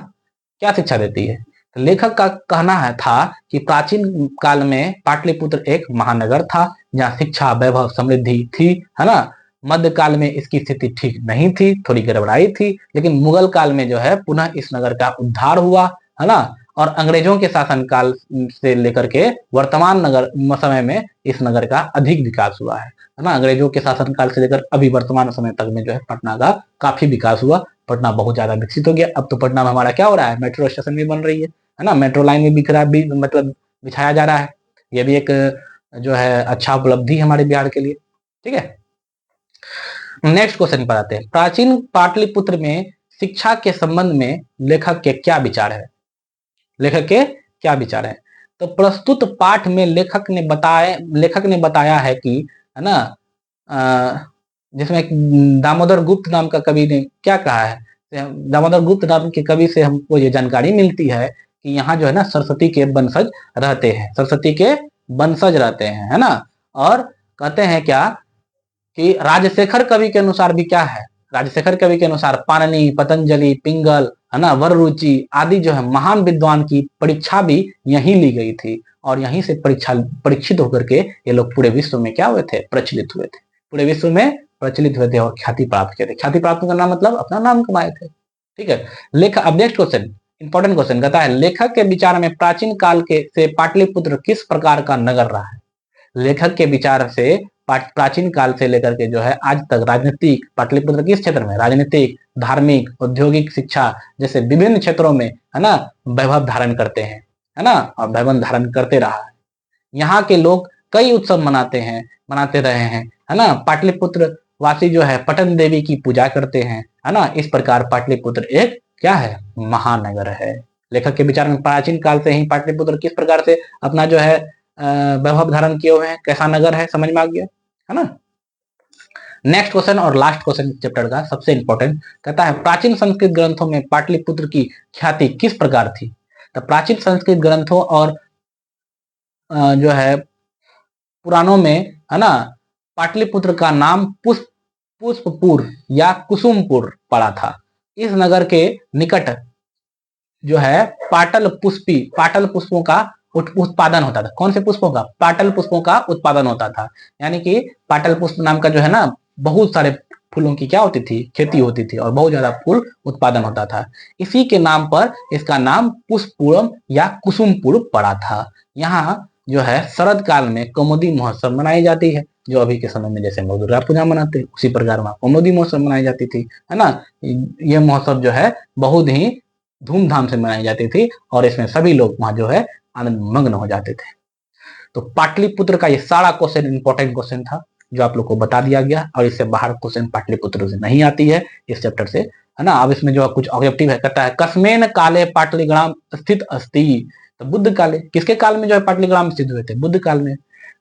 क्या शिक्षा देती है। तो लेखक का कहना है था कि प्राचीन काल में पाटलिपुत्र एक महानगर था जहाँ शिक्षा, वैभव, समृद्धि थी, है ना। मध्यकाल में इसकी स्थिति ठीक नहीं थी, थोड़ी गड़बड़ाई थी, लेकिन मुगल काल में जो है पुनः इस नगर का उद्धार हुआ, है ना। और अंग्रेजों के शासनकाल से लेकर के वर्तमान नगर समय में इस नगर का अधिक विकास हुआ है ना। अंग्रेजों के शासनकाल से लेकर अभी वर्तमान समय तक में जो है पटना का काफी विकास हुआ, पटना बहुत ज्यादा विकसित हो गया। अब तो पटना में हमारा क्या हो रहा है, मेट्रो स्टेशन भी बन रही है ना, मेट्रो लाइन भी बिखरा भी मतलब बिछाया जा रहा है। ये भी एक जो है अच्छा उपलब्धि है हमारे बिहार के लिए। ठीक है, नेक्स्ट क्वेश्चन पर आते हैं। प्राचीन पाटलिपुत्र में शिक्षा के संबंध में लेखक के क्या विचार है, लेखक के क्या विचार है। तो प्रस्तुत पाठ में लेखक ने बताया है कि, है ना, जिसमें दामोदर गुप्त नाम का कवि ने क्या कहा है, दामोदर गुप्त नाम के कवि से हमको ये जानकारी मिलती है कि यहाँ जो है ना सरस्वती के वंशज रहते हैं, सरस्वती के वंशज रहते हैं, है ना। और कहते हैं क्या कि राजशेखर कवि के अनुसार भी क्या है, राजशेखर कवि के अनुसार पाणिनि, पतंजलि, पिंगल, है ना, वररुचि आदि जो है महान विद्वान की परीक्षा भी यहीं ली गई थी, और यहीं से परीक्षित होकर के ये लोग पूरे विश्व में क्या हुए थे, प्रचलित हुए थे, पूरे विश्व में प्रचलित हुए थे और ख्याति प्राप्त किए थे। ख्याति प्राप्त करना मतलब अपना नाम कमाए थे। ठीक है, अब नेक्स्ट क्वेश्चन, इंपॉर्टेंट क्वेश्चन कहता है लेखक के विचार में प्राचीन काल के से पाटलिपुत्र किस प्रकार का नगर रहा है। लेखक के विचार से प्राचीन काल से लेकर के जो है आज तक राजनीतिक, पाटलिपुत्र किस क्षेत्र में, राजनीतिक, धार्मिक, औद्योगिक, शिक्षा जैसे विभिन्न क्षेत्रों में, है ना, वैभव धारण करते हैं, है ना, और वैभव धारण करते रहा है। यहाँ के लोग कई उत्सव मनाते रहे हैं, है ना। पाटलिपुत्र वासी जो है पटन देवी की पूजा करते हैं, है ना। इस प्रकार पाटलिपुत्र एक क्या है, महानगर है। लेखक के विचार में प्राचीन काल से ही पाटलिपुत्र किस प्रकार से अपना जो है वैभव धारण किए हुए हैं, कैसा नगर है, समझ में आ गया, है ना। नेक्स्ट क्वेश्चन और लास्ट क्वेश्चन चैप्टर का सबसे इंपॉर्टेंट, कहता है प्राचीन संस्कृत ग्रंथों में पाटलिपुत्र की ख्याति किस प्रकार थी। तो प्राचीन संस्कृत ग्रंथों और जो है पुराणों में, है ना, पाटलिपुत्र का नाम पुष्पपुर या कुसुमपुर पड़ा था। इस नगर के निकट जो है पाटल पुष्पों का उत्पादन होता था। कौन से पुष्पों का, पाटल पुष्पों का उत्पादन होता था। यानी कि पाटल पुष्प नाम का जो है ना बहुत सारे फूलों की क्या होती थी, खेती होती थी और बहुत ज्यादा फूल उत्पादन होता था। इसी के नाम पर इसका नाम पुष्पपुरम या कुसुमपुर पड़ा था। यहाँ जो है शरद काल में कौमुदी महोत्सव मनाई जाती है, जो अभी के समय में जैसे हम लोग दुर्गा पूजा मनाते हैं उसी प्रकार वहां कौमुदी महोत्सव मनाई जाती थी, है ना। ये महोत्सव जो है बहुत ही धूमधाम से मनाई जाती थी और इसमें सभी लोग वहां जो है आनंद मग्न हो जाते थे। तो पाटलिपुत्र का ये सारा क्वेश्चन इंपॉर्टेंट क्वेश्चन था जो आप लोग को बता दिया गया, और इससे बाहर क्वेश्चन पाटलिपुत्र से नहीं आती है इस चैप्टर से, है ना। अब इसमें जो कुछ ऑब्जेक्टिव है, कहता है कस्मेन काले पाटलिग्राम स्थित अस्ति। तो बुद्ध काले, किसके काल में जो है पाटलिग्राम स्थित हुए थे, बुद्ध काल में।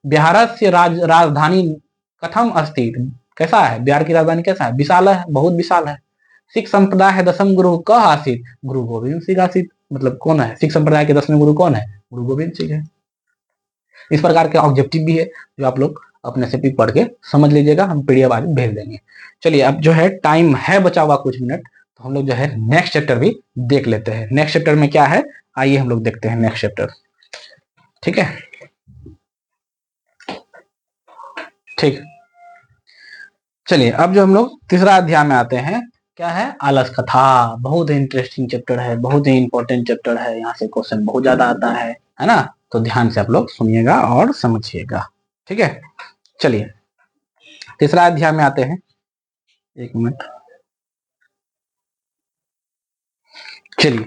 बिहार से राजधानी कथम अस्ति, कैसा है बिहार की राजधानी, कैसा है, विशाल है, बहुत विशाल है। सिख संप्रदाय है दसम गुरु कह आसित, गुरु गोविंद सिंह आसित। मतलब कौन है सिख संप्रदाय के 10वें गुरु, कौन है, गुरु गोविंद सिंह है। इस प्रकार के ऑब्जेक्टिव भी है जो आप लोग अपने से भी पढ़ के समझ लीजिएगा, हम पीडीएफ आज भेज देंगे। चलिए अब जो है टाइम है बचा हुआ कुछ मिनट, तो हम लोग जो है नेक्स्ट चैप्टर भी देख लेते हैं। नेक्स्ट चैप्टर में क्या है, आइए हम लोग देखते हैं नेक्स्ट चैप्टर, ठीक है। ठीक, चलिए अब जो हम लोग तीसरा अध्याय में आते हैं, क्या है, आलस कथा। बहुत ही इंटरेस्टिंग चैप्टर है, बहुत ही इंपॉर्टेंट चैप्टर है, यहाँ से क्वेश्चन बहुत ज्यादा आता है ना। तो ध्यान से आप लोग सुनिएगा और समझिएगा, ठीक है। चलिए तीसरा अध्याय में आते हैं, एक मिनट। चलिए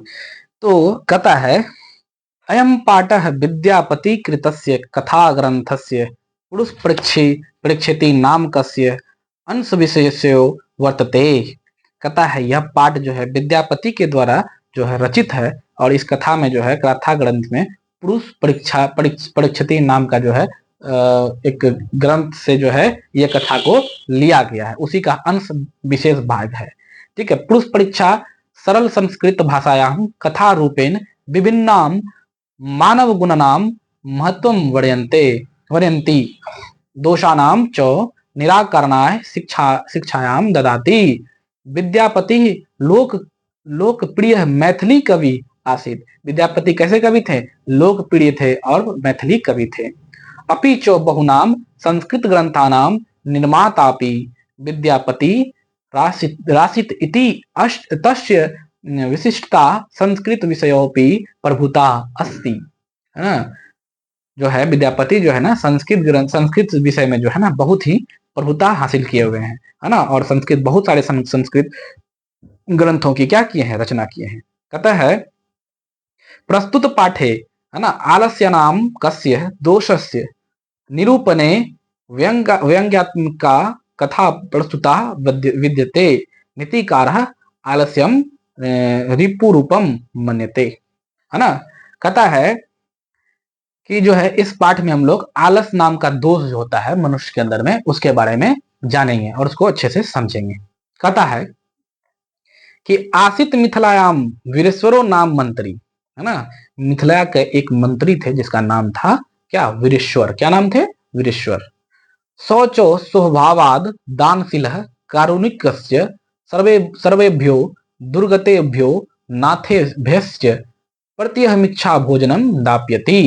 तो कहता है अयम पाठः विद्यापति कृतस्य कथा ग्रंथस्य पुरुष परीक्षिति नामकस्य अंश विशेषो वर्तते। कहता है यह पाठ जो है विद्यापति के द्वारा जो है रचित है, और इस कथा में जो है कथा ग्रंथ में पुरुष परीक्षिति नाम का जो है एक ग्रंथ से जो है यह कथा को लिया गया है, उसी का अंश विशेष भाग है, ठीक है। पुरुष परीक्षा सरल संस्कृत भाषायां कथा रूपेण विभिन्नाम मानव गुणानां महत्वं वर्यन्ति दोषानां च निराकरणाय शिक्षायां ददाति। विद्यापति लोकप्रिय मैथिली कवि आसीत। विद्यापति कैसे कवि थे, लोकप्रिय थे और मैथिली कवि थे। अपि च बहुनाम संस्कृत ग्रंथानां निर्मातापि विद्यापति रासित इति तस्य विशिष्टता संस्कृत विषयोपि प्रभुता अस्ति, है ना। जो है विद्यापति जो है ना संस्कृत विषय में जो है ना बहुत ही प्रभुता हासिल किए हुए हैं, है ना। और संस्कृत बहुत सारे संस्कृत ग्रंथों की क्या किए हैं, रचना किए हैं। कहता है प्रस्तुत पाठे, है ना, आलस्य नाम कस्य दोषस्य निरूपणे व्यंग्यात्मिका कथा प्रस्तुता विद्यते नीतिकारः आलस्यम रिपुरूपम मन्यते, है ना। कहता है कि जो है इस पाठ में हम लोग आलस नाम का दोष जो होता है मनुष्य के अंदर में, उसके बारे में जानेंगे और उसको अच्छे से समझेंगे। कहता है कि आसित मिथिलायाम वीरेश्वरो नाम मंत्री, है ना। मिथिला के एक मंत्री थे जिसका नाम था क्या, वीरेश्वर। क्या नाम थे, वीरेश्वर। शौचो स्वभावाद दानशील कारुणिकस्य सर्वेभ्यो दुर्गतेभ्यो नाथेभ्यश्च प्रत्यहमिच्छा भोजनम दाप्यति,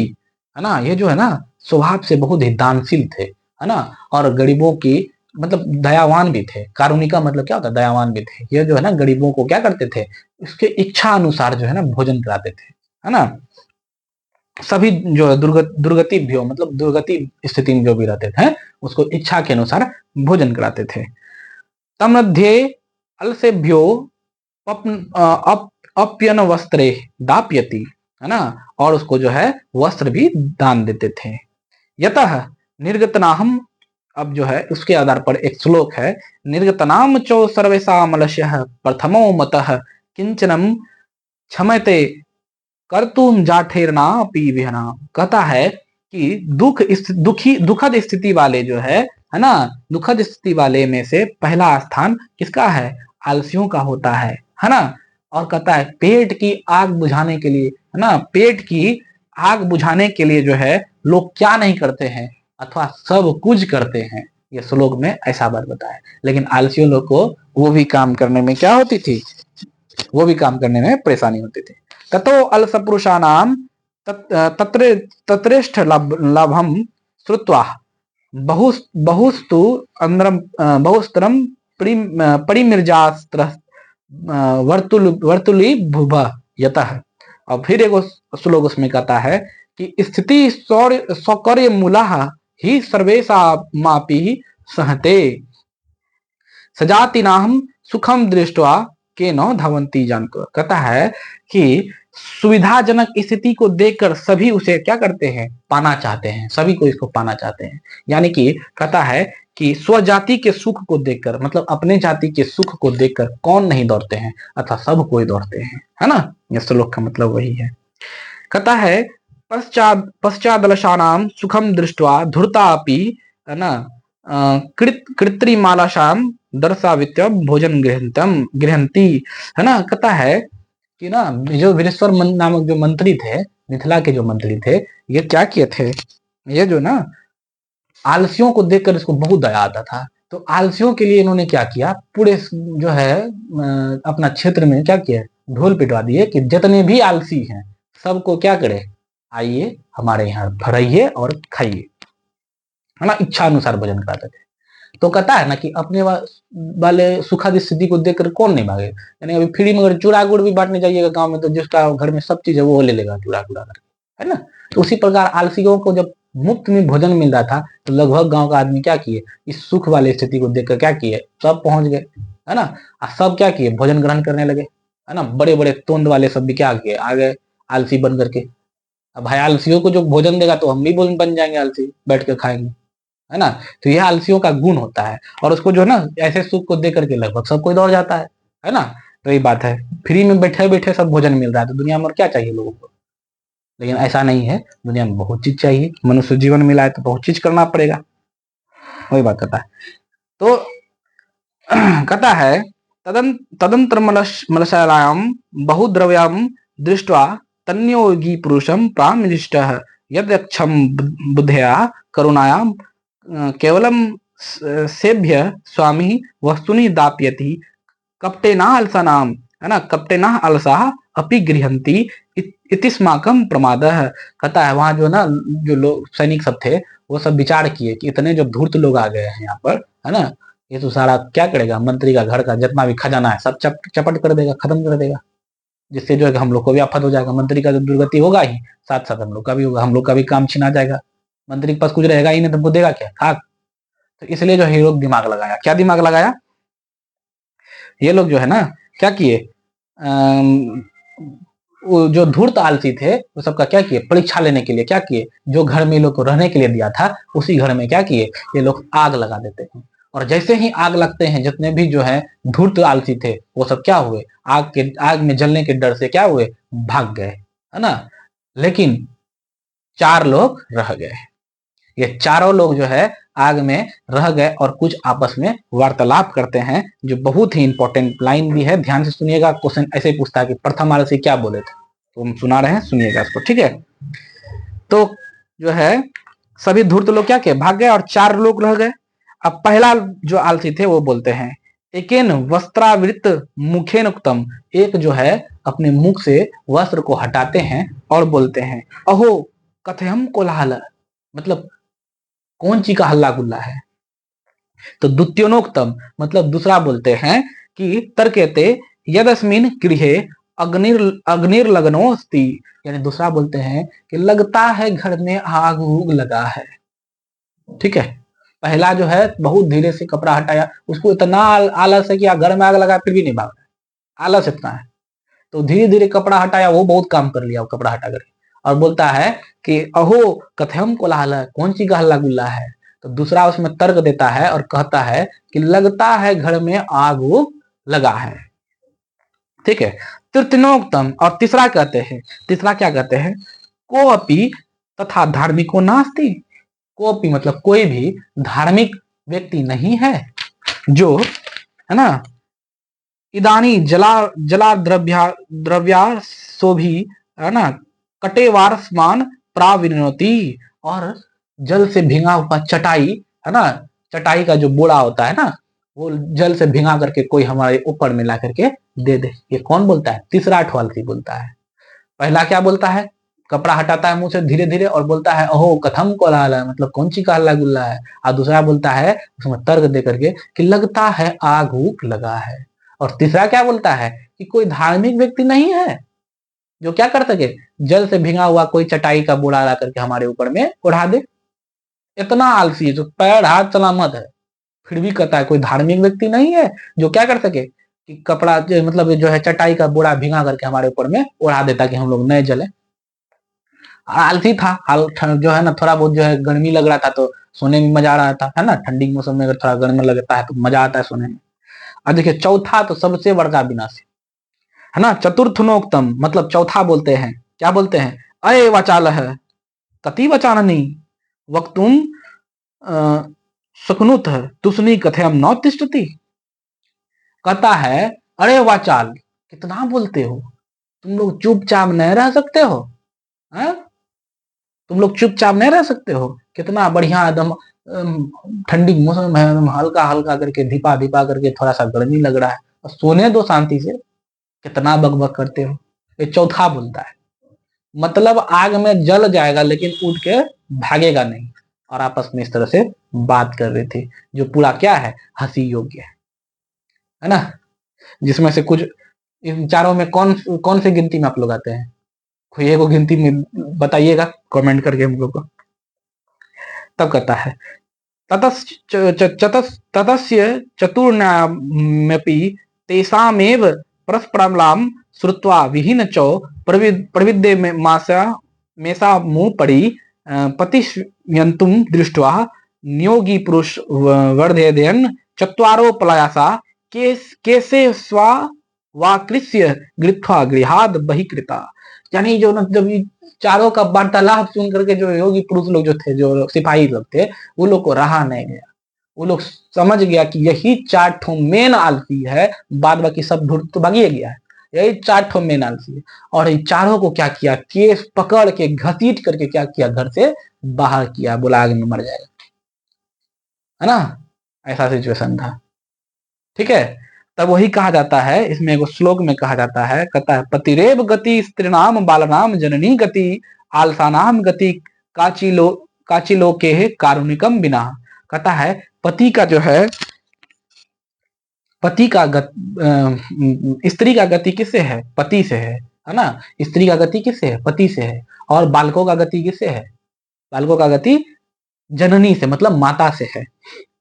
है ना। ये जो है ना स्वभाव से बहुत ही दानशील थे, है ना, और गरीबों की मतलब दयावान भी थे। कारुणिका मतलब क्या होता है, दयावान भी थे। ये जो है ना गरीबों को क्या करते थे, उसके इच्छा अनुसार जो है ना भोजन कराते थे, है ना। सभी जो दुर्गति भी हो, मतलब दुर्गति स्थिति में जो भी रहते थे उसको इच्छा के अनुसार भोजन कराते थे। तमध्ये अलसेभ्यो अप्यन वस्त्रे दाप्यति, है ना, और उसको जो है वस्त्र भी दान देते थे। यतः निर्गतनाहम, अब जो है उसके आधार पर एक श्लोक है, निर्गतनाम चो सर्वेशामलस्यः प्रथमो मतः किंचनम क्षमते कर्तुम जाठेरनापि विहना। कहता है कि दुखद स्थिति वाले जो है ना, दुखद स्थिति वाले में से पहला स्थान किसका है? आलसियों का होता है ना। और कहता है पेट की आग बुझाने के लिए, है ना, पेट की आग बुझाने के लिए जो है लोग क्या नहीं करते हैं, अथवा सब कुछ करते हैं। ये श्लोक में ऐसा बात बताया। लेकिन आलसियों लोग को वो भी काम करने में क्या होती थी, वो भी काम करने में परेशानी होती थी। ततो अलसपुरुषाणाम तत्रेष्ठ लाभम श्रुत्वा बहुस्तु बहुस्तरम परिमिर्जास्त्र वर्तुली भुभ यतः। और फिर एक श्लोक उसमें कहता है कि स्थिति सौकर्य मूला ही सर्वेशा मापी सहते सजातिनाहम सुखम दृष्टवा के न धावंती जानकर। कहता है कि सुविधाजनक स्थिति को देखकर सभी उसे क्या करते हैं, पाना चाहते हैं, सभी को इसको पाना चाहते हैं। यानी कि कहता है कि स्वजाति के सुख को देखकर, मतलब अपने जाति के सुख को देखकर कौन नहीं दौड़ते हैं, अथवा सब कोई दौड़ते हैं, है ना। यह श्लोक का मतलब वही है। कहता है पश्चादलशानाम सुखम दृष्टवा धूर्तापि, है ना, कृत्रिमालाशाम दर्शावित्य भोजन गृहंती, है ना। कहता है कि ना जो वीरेश्वर नामक जो मंत्री थे, मिथिला के जो मंत्री थे, ये क्या किए थे, ये जो ना आलसियों को देखकर इसको बहुत दया आता था। तो आलसियों के लिए इन्होंने क्या किया, पूरे जो है अपना क्षेत्र में क्या किया, ढोल पिटवा दिए कि जितने भी आलसी हैं सबको क्या करे, आइए हमारे यहाँ रहिए और खाइए, है ना। इच्छा अनुसार भोजन कराते थे। तो कहता है ना कि अपने वाले सुखद स्थिति को देखकर कौन नहीं भागे। यानी अभी फ्री में अगर चूड़ा गुड़ भी बांटने जाइएगा गांव में, तो जिसका घर में सब चीज है वो ले लेगा चूड़ा गुड़ा करके, है ना। तो उसी प्रकार आलसियों को जब मुफ्त में भोजन मिल रहा था, तो लगभग गांव का आदमी क्या किए, इस सुख वाले स्थिति को देखकर क्या किए, सब पहुंच गए, है ना। सब क्या किए, भोजन ग्रहण करने लगे, है ना। बड़े बड़े तोंद वाले सब भी क्या किए, आ गए आलसी बन करके। अब भाई आलसियों को जो भोजन देगा तो हम भी भोजन बन जाएंगे, आलसी बैठ के खाएंगे, है ना। तो यह आलसियों का गुण होता है। और उसको जो है ना ऐसे सुख को देख करके लगभग सब कोई दौड़ जाता है ना। तो यही बात है, फ्री में बैठे बैठे सब भोजन मिल रहा है, तो दुनिया में क्या चाहिए लोगों को। लेकिन ऐसा नहीं है, दुनिया में बहुत चीज चाहिए, मनुष्य जीवन मिला है तो बहुत चीज करना पड़ेगा, वही बात कहता है। तो कहता है तदंतर मलशालायाम बहुद्रव्याम दृष्ट्वा तन्योगी पुरुषम प्रामिष्टः यद्यक्षम बुद्धया करुणायाम केवलम सेभ्य स्वामी वस्तुनि दाप्यति कपटेना अलसानाम, है ना, कपटेना अलसा अपि गृहंती इतिस्माकम प्रमादः। कहता है वहां जो ना जो लोग सैनिक सब थे वो सब विचार किए कि इतने जो धूर्त लोग आ गए हैं यहाँ पर, है ना, ये तो सारा क्या करेगा, मंत्री का घर का जितना भी खजाना है सब चपट कर देगा, खत्म कर देगा, जिससे जो है हम लोग को भी आफत हो जाएगा, मंत्री का जो दुर्गति होगा ही, साथ साथ हम लोग का भी होगा, हम लोग का भी काम छीना जाएगा। मंत्री के पास कुछ रहेगा ही नहीं, तुमको देगा क्या, खाक। तो इसलिए जो हीरो दिमाग लगाया, क्या दिमाग लगाया, ये लोग जो है ना क्या किए, जो धूर्त आलसी थे वो सबका क्या किए, परीक्षा लेने के लिए क्या किए, जो घर में लोग को रहने के लिए दिया था उसी घर में क्या किए, ये लोग आग लगा देते हैं। और जैसे ही आग लगते हैं जितने भी जो है धूर्त आलसी थे वो सब क्या हुए, आग में जलने के डर से क्या हुए, भाग गए, है ना। लेकिन 4 लोग रह गए। ये चारों लोग जो है आग में रह गए और कुछ आपस में वार्तालाप करते हैं, जो बहुत ही इंपॉर्टेंट लाइन भी है, ध्यान से सुनिएगा। क्वेश्चन ऐसे पूछता है कि प्रथम आलसी क्या बोले थे, तो हम सुना रहे हैं, सुनिएगा इसको, ठीक है। तो जो है सभी धूर्त लोग क्या किए, भाग गए और 4 लोग रह गए। अब पहला जो आलसी थे वो बोलते हैं, एकेन वस्त्रावृत मुखेन उक्तम, एक जो है अपने मुख से वस्त्र को हटाते हैं और बोलते हैं, अहो कथयम कोलाहल, मतलब कौन ची का हल्ला गुल्ला है। तो द्वितीयोनोक्तम मतलब दूसरा बोलते हैं कि तर्केते यदस्मिन गृहे अग्निर अग्निर्लग्नोस्ति, यानी दूसरा बोलते हैं कि लगता है घर में आग उग लगा है। ठीक है, पहला जो है बहुत धीरे से कपड़ा हटाया, उसको इतना आलस है कि घर में आग लगा फिर भी नहीं भाग रहा, आलस इतना है। तो धीरे धीरे कपड़ा हटाया, वो बहुत काम कर लिया वो कपड़ा हटा करके, और बोलता है कि अहो कथम कोलाहल, कौन सी हल्ला गुल्ला है। तो दूसरा उसमें तर्क देता है और कहता है कि लगता है घर में आग लगा है। ठीक है, तृतीयोक्तम, और तीसरा कहते हैं, तीसरा क्या कहते हैं, को अपि तथा धार्मिको नास्ति। को अपि मतलब कोई भी धार्मिक व्यक्ति नहीं है जो, है ना, इदानी जला द्रव्या शोभी, है ना, कटेवार समान प्राविनोति, और जल से भिंगा हुआ चटाई, है ना, चटाई का जो बोरा होता है ना, वो जल से भिंगा करके कोई हमारे ऊपर में ला करके दे दे। ये कौन बोलता है, तीसरा अठवालसी बोलता है। पहला क्या बोलता है, कपड़ा हटाता है मुंह से धीरे धीरे और बोलता है अहो कथम कोलाहल, मतलब कौन सी का हल्ला गुल्ला है। और दूसरा बोलता है उसमें तर्क दे करके कि लगता है आग उग लगा है। और तीसरा क्या बोलता है कि कोई धार्मिक व्यक्ति नहीं है जो क्या कर सके, जल से भिंगा हुआ कोई चटाई का बोरा ला करके हमारे ऊपर में उड़ा दे। इतना आलसी है, जो पैर हाथ सलामत है, फिर भी कहता है कोई धार्मिक व्यक्ति नहीं है जो क्या कर सके कि कपड़ा मतलब जो है चटाई का बोरा भिंगा करके हमारे ऊपर में उड़ा देता कि हम लोग नहीं जले। आलसी था, जो है ना, थोड़ा बहुत जो है गर्मी लग रहा था तो सोने में मजा आ रहा था, है ना, ठंडी के मौसम में अगर थोड़ा गर्मी लगता है तो मजा आता है सोने में। और देखिए चौथा तो सबसे बड़का विनाशी, है ना, चतुर्थनोक्तम, मतलब चौथा बोलते हैं, क्या बोलते हैं, अये वाचाल है कति वचाननी वक्तुम शक्नुत तुसनी कथयम न तिष्ठति। कहता है अरे वाचाल, कितना बोलते हो, तुम लोग चुपचाप नहीं रह सकते हो, है? तुम लोग चुपचाप नहीं रह सकते हो, कितना बढ़िया एकदम ठंडी मौसम है, हल्का हल्का करके धीपा धीपा करके थोड़ा सा गर्मी लग रहा है, और सोने दो शांति से, कितना बकबक करते हो। ये चौथा बोलता है, मतलब आग में जल जाएगा लेकिन उठ के भागेगा नहीं। और आपस में इस तरह से बात कर रहे थे, जो पूरा क्या है, हंसी योग्य है ना। जिसमें से कुछ इन चारों में कौन कौन सी गिनती में आप लोग आते हैं, कोई एक गिनती में बताइएगा कमेंट करके हम लोग को। तब कहता है ततस्य चतुर्ण्यामपि तेषामेव परस्परम्लाम श्रुत्वा विहीन चौ प्रविद्ये मेषा मुपरि पतिष्यन्तुं दृष्ट्वा नियोगी पुरुष वर्धेयन् चत्वारो प्रयासा केसे स्वा वाकृष्य गृह्वा गृहाद बहिकृता। यानी जो जब चारों का वार्तालाप सुन करके जो योगी पुरुष लोग जो थे, जो सिपाही लोग थे, वो लोग को रहा नहीं गया। वो लोग समझ गया कि यही चार ठो मेन आलसी है, बाद बाकी सब ढूंढ तो भागिए गया है, यही चार ठो मेन आलसी है। और इन चारों को क्या किया, केस पकड़ के घसीट करके क्या किया, घर से बाहर किया, बोला आग में मर जाएगा, है ना, ऐसा सिचुएशन था। ठीक है, तब वही कहा जाता है, इसमें एक श्लोक में कहा जाता है, कहता है पतिरेव गति स्त्रीनाम बालनाम जननी गति आलसानाम गति काचिलो के कारुणिकम बिना। कहता है पति का जो है, पति का स्त्री का गति किससे है, पति से है ना, स्त्री का गति किससे है, पति से है। और बालकों का गति किससे है, बालकों का गति जननी से, मतलब माता से है।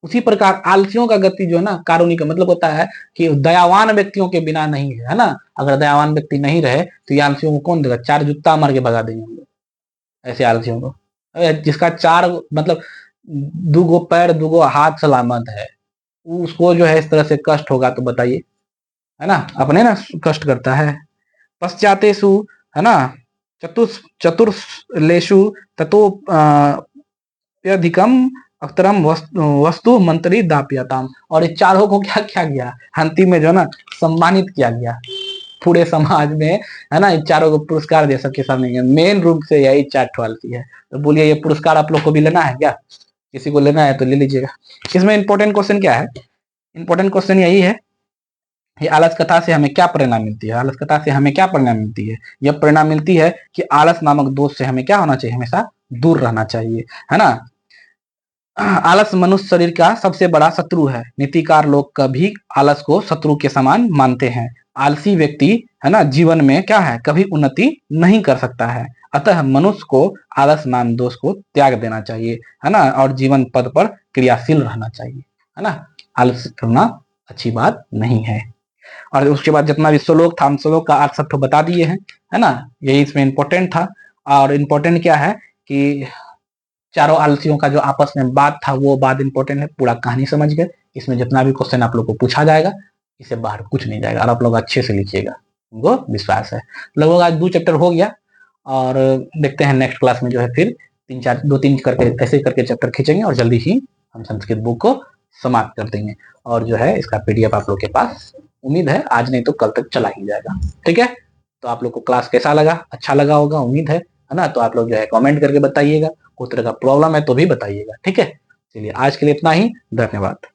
उसी प्रकार आलसियों का गति जो है ना, कारुणिक मतलब होता है कि दयावान व्यक्तियों के बिना नहीं है ना। अगर दयावान व्यक्ति नहीं रहे तो ये आलसियों को कौन देगा, चार जूता मार के भगा देंगे हम लोग ऐसे आलसियों को। जिसका चार मतलब दुगो पैर दुगो हाथ सलामत है, उसको जो है इस तरह से कष्ट होगा तो बताइए, है ना, अपने ना कष्ट करता है। पश्चातेषु, है ना, चतुर्लेषु ततो अधिकम अक्तरम वस्तु मंत्री दाप्यताम। और इस चारों को क्या किया गया, अंतिम में जो है ना सम्मानित किया गया पूरे समाज में, है ना, इन चारों को पुरस्कार दे सबके सामने। मेन रूप से यही चार ठवालती है। तो बोलिए ये पुरस्कार आप लोग को भी लेना है क्या, किसी को लेना है तो ले लीजिएगा। इसमें इंपॉर्टेंट क्वेश्चन क्या है, इंपॉर्टेंट क्वेश्चन यही है, ये आलस कथा से हमें क्या प्रेरणा मिलती है, आलस कथा से हमें क्या प्रेरणा मिलती है। यह प्रेरणा मिलती है कि आलस नामक दोष से हमें क्या होना चाहिए, हमेशा दूर रहना चाहिए, है ना। आलस मनुष्य शरीर का सबसे बड़ा शत्रु है। नीतिकार लोग कभी आलस को शत्रु के समान मानते हैं। आलसी व्यक्ति है ना जीवन में क्या है, कभी उन्नति नहीं कर सकता है। अतः मनुष्य को आलस नाम दोष को त्याग देना चाहिए, है ना, और जीवन पद पर क्रियाशील रहना चाहिए, है ना। आलस करना अच्छी बात नहीं है। और उसके बाद जितना भी श्लोक था, हम श्लोक का अर्थ सब तो बता दिए हैं, है ना, यही इसमें इंपॉर्टेंट था। और इम्पोर्टेंट क्या है कि चारों आलसियों का जो आपस में बात था वो बात इंपॉर्टेंट है, पूरा कहानी समझ गए। इसमें जितना भी क्वेश्चन आप लोग को पूछा जाएगा इससे बाहर कुछ नहीं जाएगा, और आप लोग अच्छे से लिखिएगा, उनको विश्वास है। लगभग आज 2 चैप्टर हो गया, और देखते हैं नेक्स्ट क्लास में जो है फिर 2-3 करके ऐसे करके चैप्टर खींचेंगे, और जल्दी ही हम संस्कृत बुक को समाप्त कर देंगे। और जो है इसका पीडीएफ आप लोग के पास उम्मीद है आज नहीं तो कल तक चला ही जाएगा, ठीक है। तो आप लोग को क्लास कैसा लगा, अच्छा लगा होगा उम्मीद है ना। तो आप लोग जो है कमेंट करके बताइएगा, कोई तरह का प्रॉब्लम है तो भी बताइएगा, ठीक है। चलिए आज के लिए इतना ही, धन्यवाद।